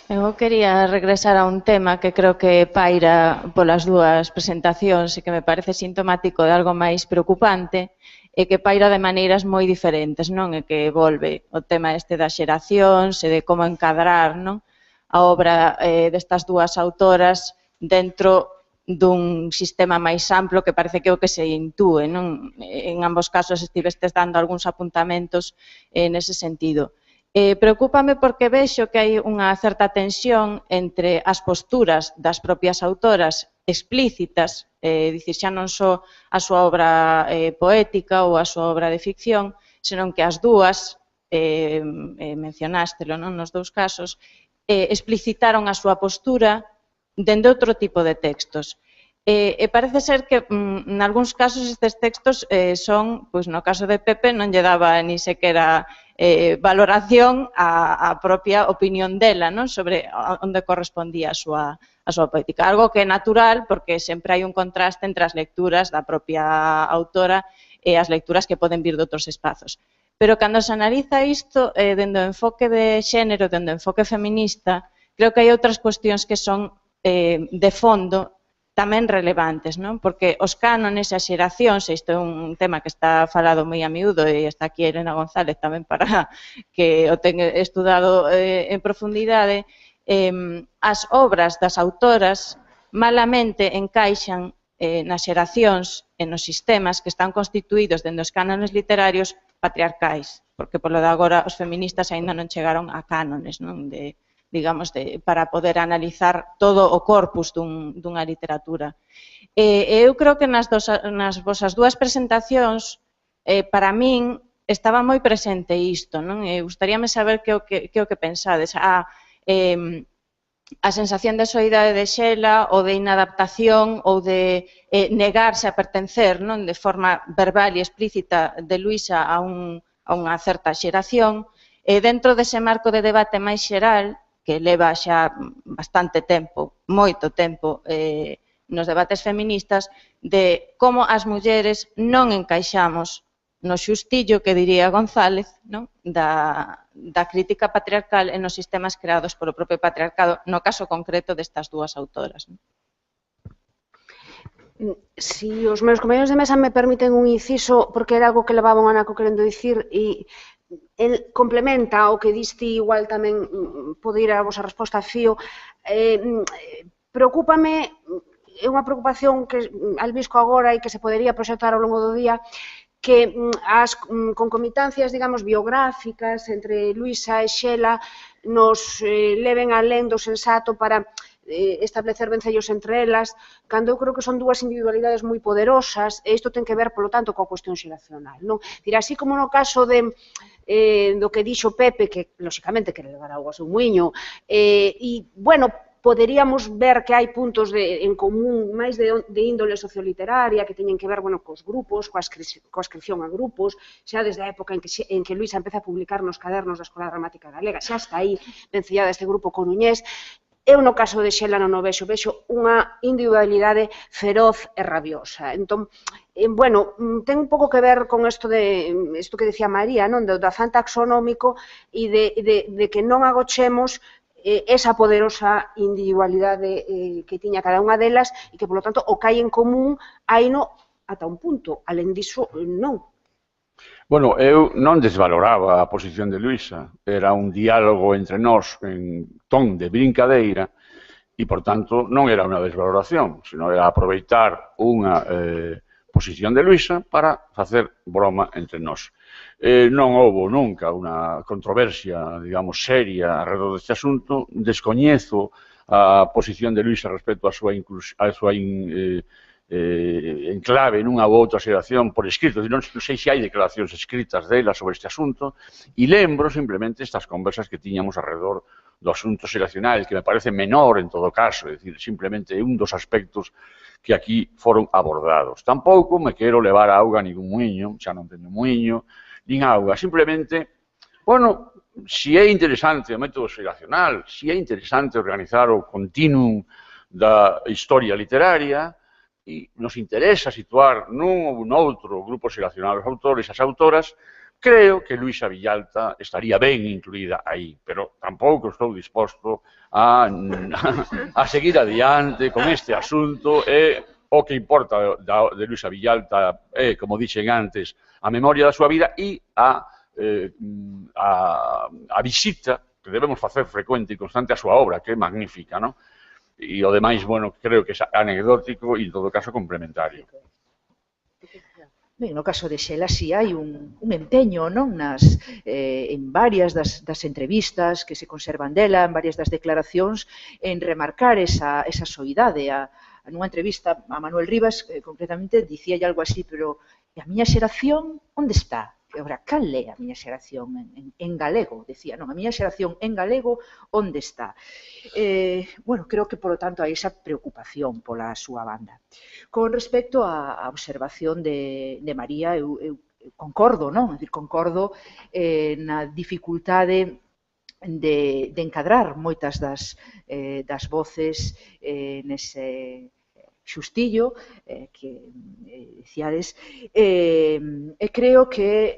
Eu quería regresar a un tema que creo que paira polas dúas presentacións e que me parece sintomático de algo máis preocupante e que paira de maneiras moi diferentes, non? E que volve o tema este das xeracións e de como encadrar, non, a obra destas dúas autoras dentro dun sistema máis amplo que parece que é o que se intúe, non? En ambos casos estivestes dando algúns apuntamentos nese sentido. Preocúpame porque vexo que hai unha certa tensión entre as posturas das propias autoras explícitas, dicir, xa non só a súa obra poética ou a súa obra de ficción, senón que as dúas, mencionástelo nos dous casos, explicitaron a súa postura dende outro tipo de textos. E parece ser que, nalgúns casos, estes textos son, pois no caso de Pepe, non lle daba ni sequera valoración á propia opinión dela, non, sobre onde correspondía a súa poética. Algo que é natural, porque sempre hai un contraste entre as lecturas da propia autora e as lecturas que poden vir de outros espazos. Pero cando se analiza isto dende o enfoque de xénero, dende o enfoque feminista, creo que hai outras cuestións que son de fondo tamén relevantes, non? Porque os cánones e as xeracións, isto é un tema que está falado moi a miúdo e está aquí Elena González tamén para que o ten estudado en profundidade, as obras das autoras malamente encaixan nas xeracións e nos sistemas que están constituídos dende os cánones literarios patriarcais, porque polo de agora os feministas aínda non chegaron a cánones, non? Digamos, para poder analizar todo o corpus dunha literatura. Eu creo que nas vosas dúas presentacións, para min, estaba moi presente isto, non? Gustaríame saber que o que pensades. A sensación de soidade de Xela ou de inadaptación ou de negarse a pertencer, non, de forma verbal e explícita de Luisa a unha certa xeración, dentro dese marco de debate máis xeral, que leva xa bastante tempo, moito tempo, nos debates feministas, de como as mulleres non encaixamos no xustillo, que diría González, non? Da crítica patriarcal e nos sistemas creados polo propio patriarcado, no caso concreto destas dúas autoras. Si os meus compañeros de mesa me permiten un inciso, porque era algo que levaba un anaco querendo dicir, e el complementa o que diste, igual tamén pode ir a vosa resposta a fío. Preocúpame, é unha preocupación que albisco agora e que se podería proxectar ao longo do día, que as concomitancias, digamos, biográficas entre Luisa e Xela nos leven alén do sensato para establecer vencellos entre elas, cando eu creo que son dúas individualidades moi poderosas, e isto ten que ver, polo tanto, coa cuestión xeracional, non? Dira, así como no caso do que dixo Pepe, que, lóxicamente, quere levar algo ao seu muiño, e, bueno, poderíamos ver que hai puntos en común máis de índole socioliteraria que teñen que ver, bueno, cos grupos, coa ascripción a grupos, xa desde a época en que Luisa empeza a publicar nos cadernos da Escola Dramática Galega, xa está aí vencellada este grupo coruñés. Eu, no caso de Xela, non o vexo unha individualidade feroz e rabiosa. Entón, bueno, ten un pouco que ver con isto que decía María, non? Do afán taxonómico e de que non agochemos esa poderosa individualidade que tiña cada unha delas e que, polo tanto, o que hai en común haino ata un punto. Alén diso, non. Bueno, eu non desvaloraba a posición de Luisa. Era un diálogo entre nós en ton de brincadeira e, por tanto, non era unha desvaloración, sino era aproveitar unha posición de Luisa para facer broma entre nós. Non houbo nunca unha controversia, digamos, seria alrededor deste asunto. Descoñezo a posición de Luisa respecto a súa enclave nunha ou outra xeración por escrito. Non sei se hai declaracións escritas dela sobre este asunto, e lembro simplemente estas conversas que tiñamos alrededor do asunto xeracional, que me parece menor en todo caso, é dicir, simplemente un dos aspectos que aquí foron abordados. Tampouco me quero levar a auga ningún muiño, xa non teño muiño, nin auga, simplemente, bueno, si é interesante o método xeracional, si é interesante organizar o continuum da historia literaria, e nos interesa situar nun ou noutro grupo xeracional os autores e as autoras, creo que Luisa Villalta estaría ben incluída aí, pero tampouco estou disposto a seguir adiante con este asunto. O que importa de Luisa Villalta é, como dixen antes, a memoria da súa vida e a visita que debemos facer frecuente e constante a súa obra, que é magnífica, non? E o demais, bueno, creo que é anecdótico e, en todo caso, complementario. Ben, no caso de Xela, si hai un empeño, non, en varias das entrevistas que se conservan dela, en varias das declaracións, en remarcar esa soidade. Nunha entrevista a Manuel Rivas, concretamente, dicía algo así, pero a miña xeración, onde está? Ora, cal é a miña xeración en galego? Decía, non, a miña xeración en galego, onde está? Bueno, creo que, polo tanto, hai esa preocupación pola súa banda. Con respecto á observación de María, eu concordo, non? É dicir, concordo na dificultade de encadrar moitas das voces nese xustillo que dicíades, e creo que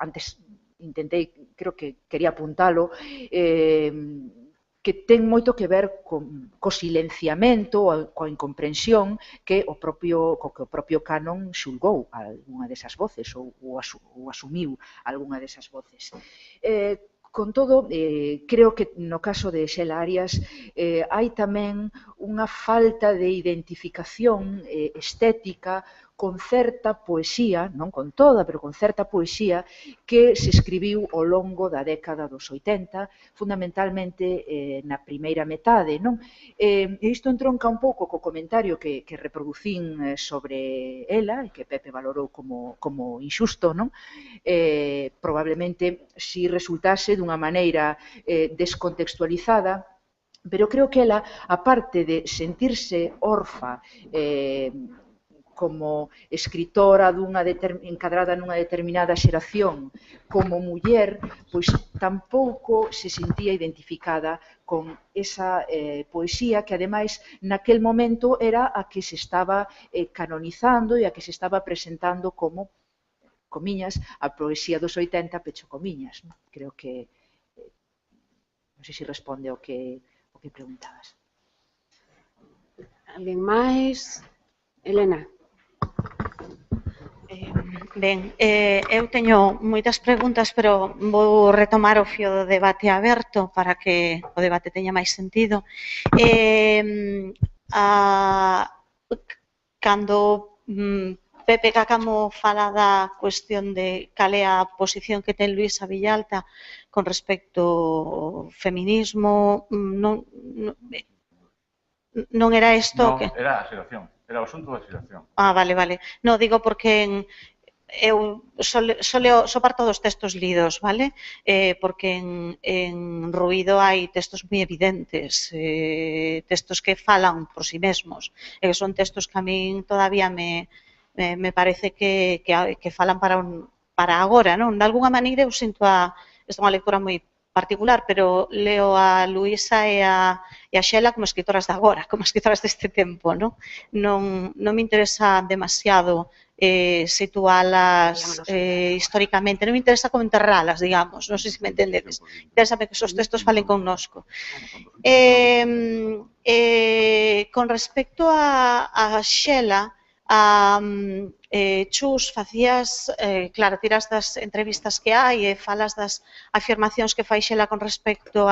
antes intentei, creo que quería apuntalo, que ten moito que ver co silenciamento, coa incomprensión que o propio canon xulgou a algunha desas voces ou asumiu algunha desas voces. Con todo, creo que no caso de Xela Arias hai tamén unha falta de identificación estética con certa poesía, non con toda, pero con certa poesía que se escribiu ao longo da década dos 80, fundamentalmente na primeira metade, non? E isto entronca un pouco co comentario que reproducín sobre ela, e que Pepe valorou como inxusto, non? Probablemente si resultase dunha maneira descontextualizada, pero creo que ela, aparte de sentirse orfa como escritora encadrada nunha determinada xeración, como muller, pois tampouco se sentía identificada con esa poesía que, ademais, naquel momento era a que se estaba canonizando e a que se estaba presentando como, comiñas, a poesía dos 80, pecho comiñas. Creo que, non sei se responde ao que preguntabas. Alguén máis? Elena. Ben, eu teño moitas preguntas, pero vou retomar o fío do debate aberto para que o debate teña máis sentido. Cando Pepe Cáccamo fala da cuestión de cal é a posición que ten Luisa Villalta con respecto ao feminismo, non era isto que... Non, era a xeración. Era o asunto da xeración. Vale. No, digo porque eu só parto dos textos lidos, vale? Porque en Ruído hai textos moi evidentes, textos que falan por si mesmos, e que son textos que a min todavía me parece que falan para agora, non? De alguna maneira eu sinto esta é unha lectura moi particular, pero leo a Luisa e a Xela como escritoras de agora, como escritoras deste tempo, non? Non me interesa demasiado situalas históricamente, non me interesa como enterralas, digamos, non sei se me entendedes. Interésame que esos textos falen connosco. Con respecto a Xela, Chus, facías, claro, tiras das entrevistas que hai e falas das afirmacións que fai Xela con respecto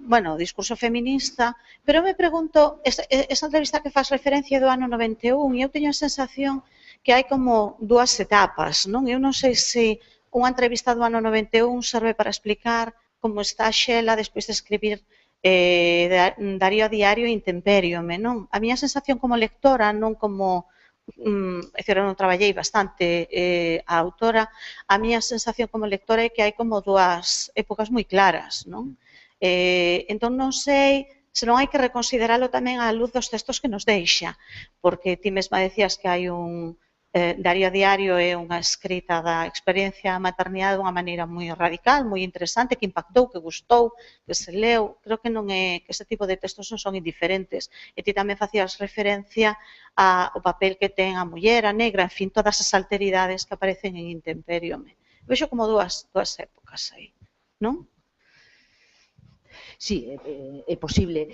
bueno, o discurso feminista, pero me pregunto, esa entrevista que faz referencia do ano 91, e eu teño a sensación que hai como dúas etapas, non? Eu non sei se unha entrevista do ano 91 serve para explicar como está Xela despois de escribir Darío a Diario e Intempériome, non? A miña sensación como lectora, non como... É dicir, eu non traballei bastante a autora, a miña sensación como lectora é que hai como dúas épocas moi claras, non? Entón non sei se non hai que reconsideralo tamén á luz dos textos que nos deixa, porque ti mesma decías que hai un Darío a Diario é unha escrita da experiencia da maternidade dunha maneira moi radical, moi interesante, que impactou, que gustou, que se leu. Creo que non é que ese tipo de textos non son indiferentes. E ti tamén facías referencia ao papel que ten a muller, a negra, en fin, todas as alteridades que aparecen en Intempériome. Vexo como dúas épocas aí, non? Sí, é posible.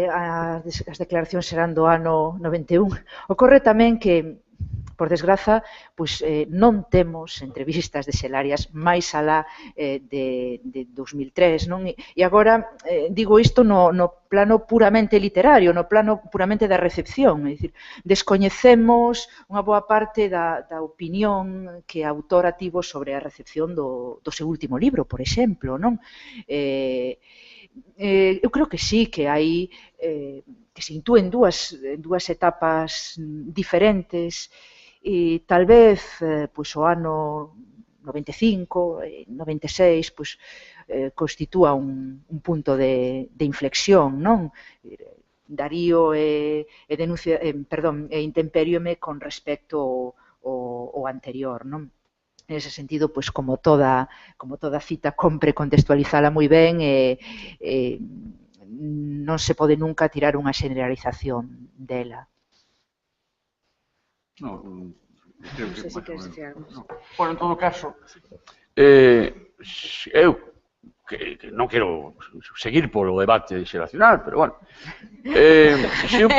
As declaracións serán do ano 91. Ocorre tamén que por desgraza, pois non temos entrevistas de Xelarias máis alá de 2003, non? E agora digo isto no plano puramente literario, no plano puramente da recepción, é dicir, descoñecemos unha boa parte da opinión que a autora tivo sobre a recepción do seu último libro, por exemplo, non? Eu creo que sí, que hai que se intúen dúas etapas diferentes e tal vez pois o ano 95, 96, pois constitúa un punto de inflexión, non? Darío e Intemperiome con respecto ao anterior, non? En ese sentido, pois como toda cita compre contextualizala moi ben e non se pode nunca tirar unha generalización dela. Non sei se queres dicir algo. Bueno, en todo caso, eu que non quero seguir polo debate xeracional, pero bueno, se un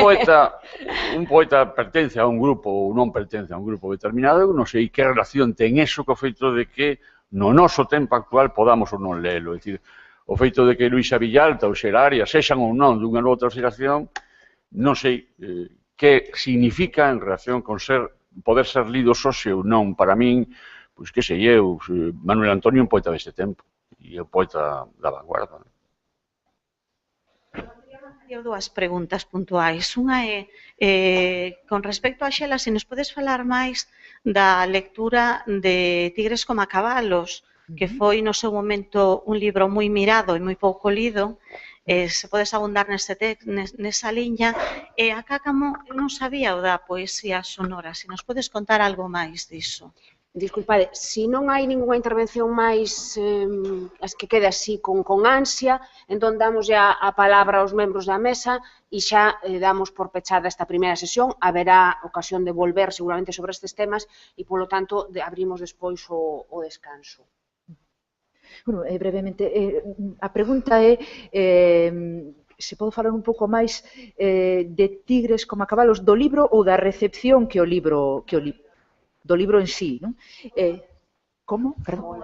poeta pertence a un grupo ou non pertence a un grupo determinado, eu non sei que relación ten eso co feito de que no noso tempo actual podamos ou non lelo. É dicir, o feito de que Luisa Villalta ou Xelarias sexan ou non dunha ou outra xeración, non sei que significa en relación con poder ser lidos hoxe ou non. Para min, pois que sei eu, Manuel Antonio é un poeta deste tempo e é un poeta da vanguarda. Teño dúas preguntas puntuais. Unha é, con respecto a Xela, se nos podes falar máis da lectura de Tigres como cabalos, que foi no seu momento un libro moi mirado e moi pouco lido, se podes abundar nesa liña, e a Cácamo non sabía o da poesía sonora, se nos podes contar algo máis diso. Disculpade, se non hai ningunha intervención máis as que quede así con ansia, entón damos ya a palabra aos membros da mesa e xa damos por pechada esta primeira sesión. Haberá ocasión de volver seguramente sobre estes temas e, polo tanto, abrimos despois o descanso. Bueno, brevemente, a pregunta é se podo falar un pouco máis de Tigres como cabalos do libro ou da recepción que o libro do libro en sí, non? Como? Perdón.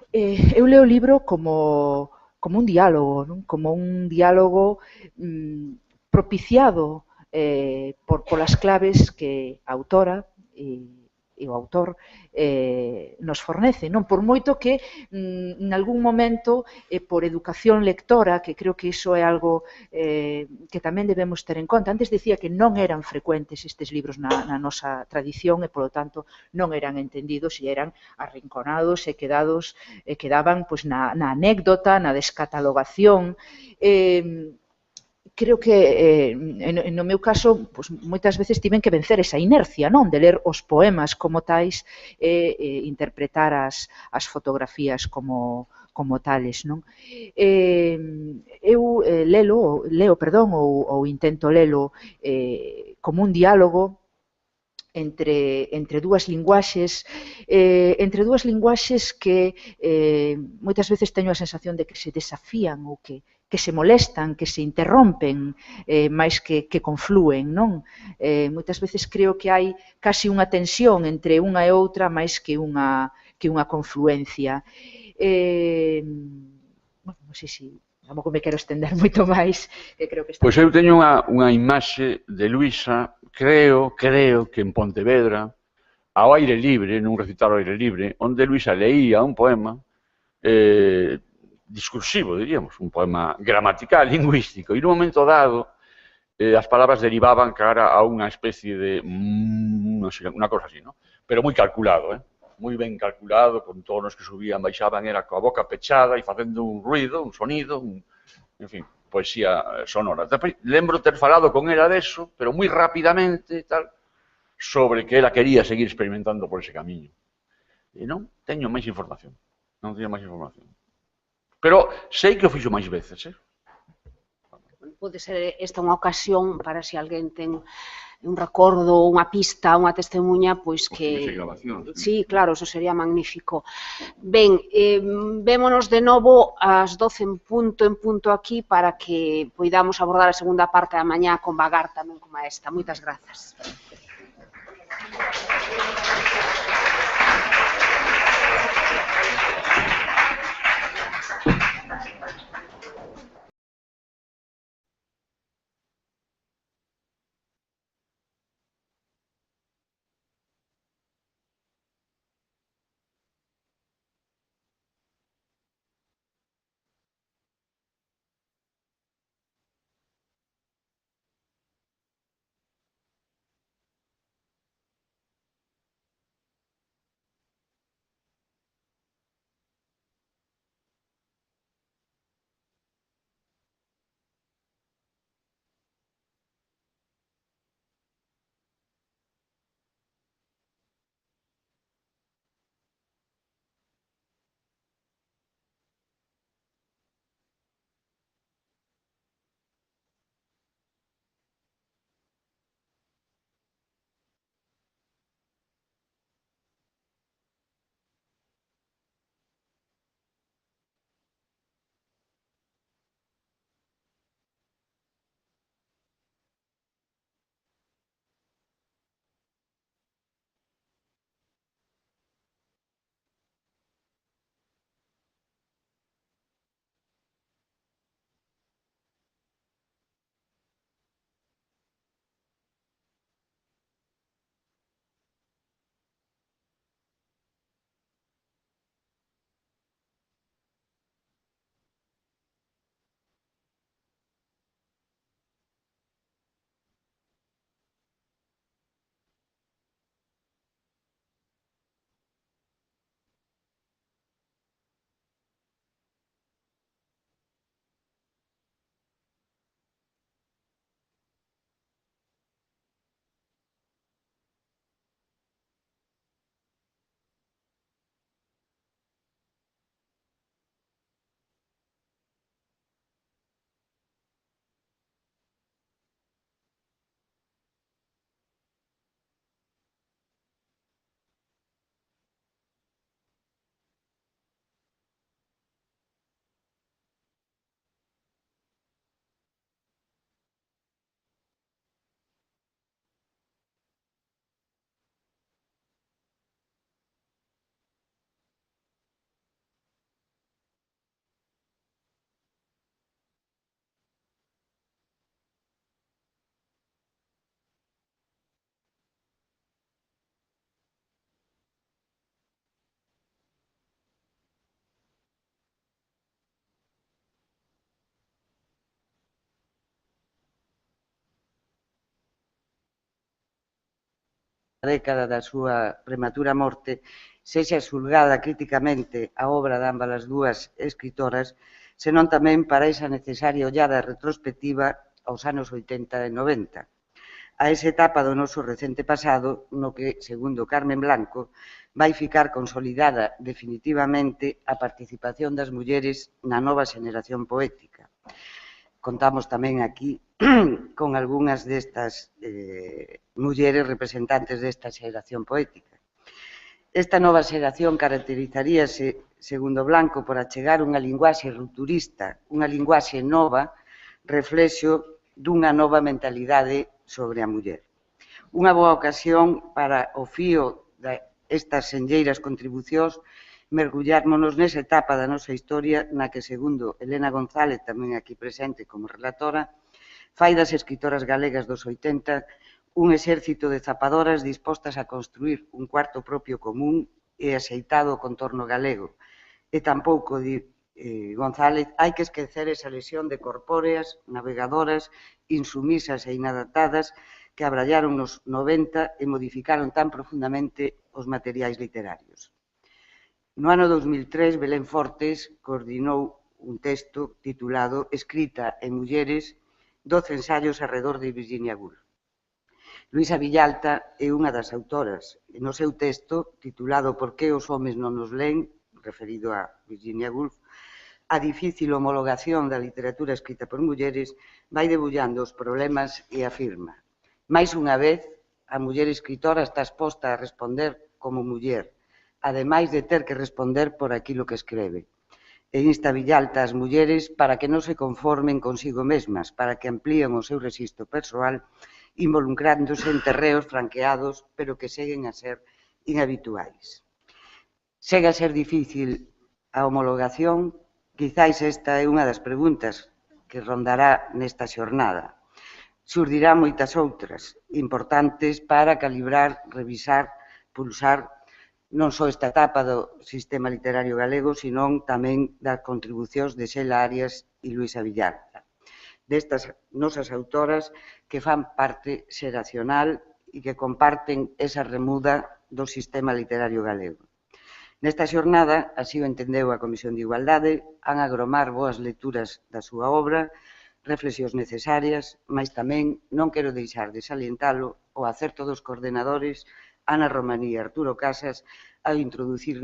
Eu leo o libro como un diálogo, non? Como un diálogo propiciado polas claves que a autora e o autor nos fornece, non? Por moito que en algún momento por educación lectora, que creo que iso é algo que tamén debemos ter en conta. Antes dicía que non eran frecuentes estes libros na nosa tradición e, polo tanto, non eran entendidos e eran arrinconados e quedaban na anécdota, na descatalogación. Creo que, no meu caso, moitas veces tiven que vencer esa inercia, non? De ler os poemas como tais e interpretar as fotografías como tales, non? Eu leo, ou intento lelo como un diálogo entre dúas linguaxes que moitas veces teño a sensación de que se desafían ou que se molestan, que se interrompen, máis que conflúen, non? Moitas veces creo que hai casi unha tensión entre unha e outra máis que unha confluencia. Non sei se tampouco me quero estender moito máis. Pois eu teño unha imaxe de Luisa, creo que en Pontevedra, ao aire libre, nun recital ao aire libre, onde Luisa leía un poema discursivo, diríamos, un poema gramatical, lingüístico, e nun momento dado as palabras derivaban cara a unha especie de unha cosa así, non? Pero moi calculado, moi ben calculado, con tonos que subían, baixaban, era coa boca pechada e facendo un ruido, un sonido, en fin, poesía sonora. Lembro ter falado con ela deso, pero moi rapidamente, tal, sobre que ela quería seguir experimentando por ese camiño. E non teño máis información, Pero sei que o fixo máis veces, Pode ser esta unha ocasión para se alguén ten un recordo, unha pista, unha testemunha, pois que... Sí, claro, eso sería magnífico. Ben, vémonos de novo ás 12 en punto aquí para que poidamos abordar a segunda parte da mañá con vagar tamén como esta. Moitas grazas. década da súa prematura morte, sexa xulgada criticamente a obra de ambas as dúas escritoras, senón tamén para esa necesaria ollada retrospectiva aos anos 80 e 90, a esa etapa do noso recente pasado no que, segundo Carmen Blanco, vai ficar consolidada definitivamente a participación das mulleres na nova xeneración poética. Contamos tamén aquí con algunhas destas mulleres representantes desta xeración poética. Esta nova xeración caracterizaríase, segundo Blanco, por achegar unha linguaxe rupturista, unha linguaxe nova, reflexo dunha nova mentalidade sobre a muller. Unha boa ocasión para o fío destas senlleiras contribucións mergullármonos nesa etapa da nosa historia na que, segundo Elena González, tamén aquí presente como relatora, fai das escritoras galegas dos 80 un exército de zapadoras dispostas a construir un cuarto propio común e axeitado o contorno galego. E tampouco, di González, hai que esquecer esa lesión de corpóreas, navegadoras, insumisas e inadaptadas que abrallaron nos 90 e modificaron tan profundamente os materiais literarios. No ano 2003, Belén Fortes coordinou un texto titulado Escrita en mulleres, 12 ensaios arredor de Virginia Woolf. Luisa Villalta é unha das autoras. No seu texto, titulado Por que os homes non nos len, referido a Virginia Woolf, a difícil homologación da literatura escrita por mulleres vai debullando os problemas e afirma: máis unha vez, a muller escritora está exposta a responder como muller, ademais de ter que responder por aquilo que escreve. E insta Villalta ás mulleres para que non se conformen consigo mesmas, para que amplíen o seu rexistro persoal involucrándose en terreos franqueados, pero que seguen a ser inhabituais. Segue a ser difícil a homologación, quizáis esta é unha das preguntas que rondará nesta xornada. Xurdirá moitas outras, importantes para calibrar, revisar, pulsar non só esta etapa do sistema literario galego, senón tamén das contribucións de Xela Arias e Luisa Villalta, destas nosas autoras que fan parte xeracional e que comparten esa remuda do sistema literario galego. Nesta xornada, así o entendeu a Comisión de Igualdade, han agromar boas lecturas da súa obra, reflexións necesarias, mas tamén non quero deixar de salientalo o acerto dos coordenadores Ana Romaní e Arturo Casas ao introducir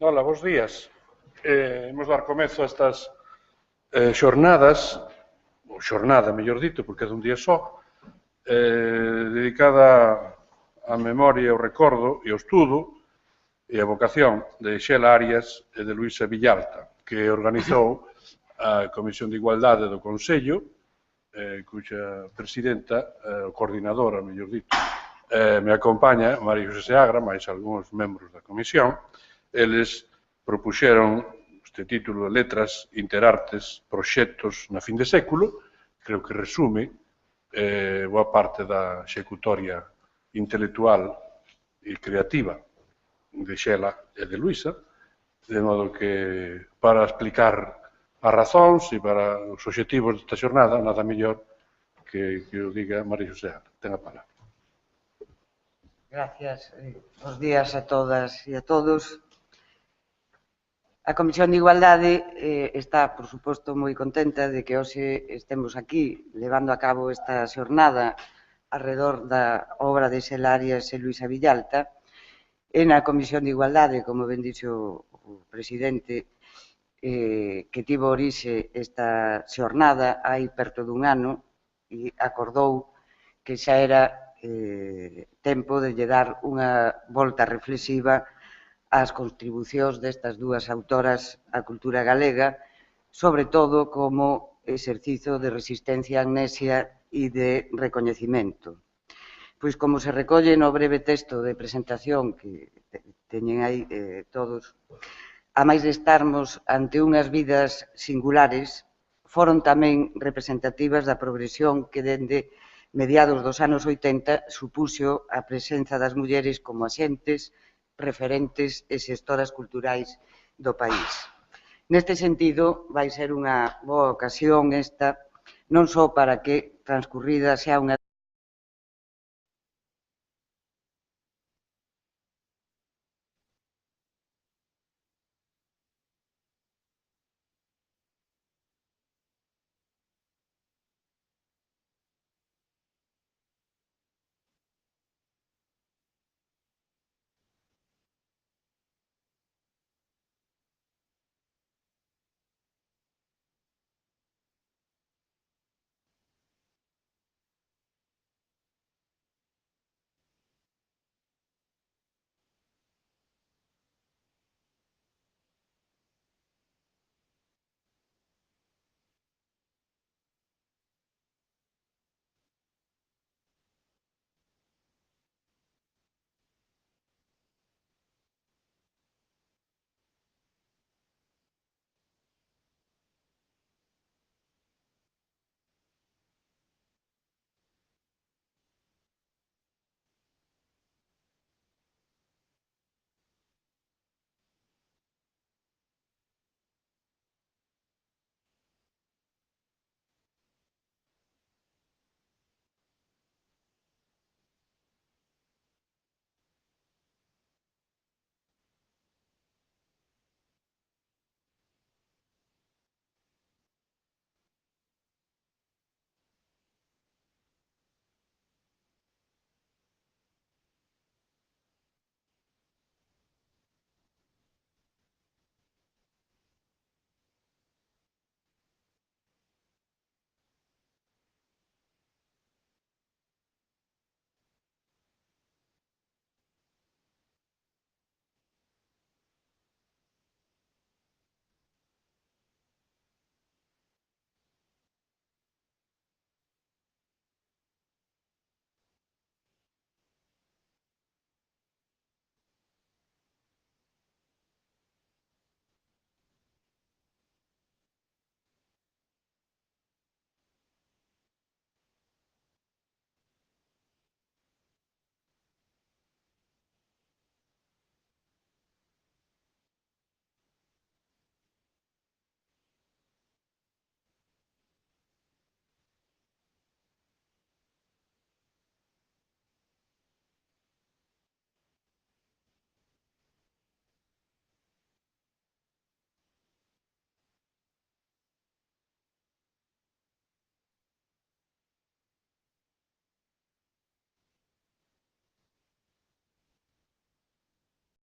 Ola, bons días. Imos dar comezo a estas xornadas, ou xornada, mellor dito, porque é dun día só, dedicada á memoria, ao recordo e ao estudo e a vocación de Xela Arias e de Luisa Villalta, que organizou a Comisión de Igualdade do Consello, cuxa presidenta, coordinadora, mellor dito, me acompaña María José Seagra, máis algúns membros da comisión. Eles propuxeron este título de letras, interartes, proxectos na fin de século, creo que resume boa parte da executoria intelectual e creativa de Xela e de Luisa, de modo que para explicar as razóns e para os obxectivos desta xornada, nada mellor que o diga María Xosé Ana. Ten a palabra. Gracias. Bos días a todas e a todos. A Comisión de Igualdade está, por suposto, moi contenta de que hoxe estemos aquí levando a cabo esta xornada alrededor da obra de Xela Arias e Luisa Villalta. E na Comisión de Igualdade, como ben dixo o presidente, que tivo orixe esta xornada hai perto dun ano e acordou que xa era tempo de lle dar unha volta reflexiva ás contribucións destas dúas autoras á cultura galega, sobre todo como exercizo de resistencia á amnesia e de recoñecimento. Pois como se recolle no breve texto de presentación que teñen aí todos, a máis de estarmos ante unhas vidas singulares, foron tamén representativas da progresión que dende mediados dos anos 80 supuxo a presenza das mulleres como axentes, referentes e xestoras culturais do país. Neste sentido, vai ser unha boa ocasión esta, non só para que transcurrida xa unha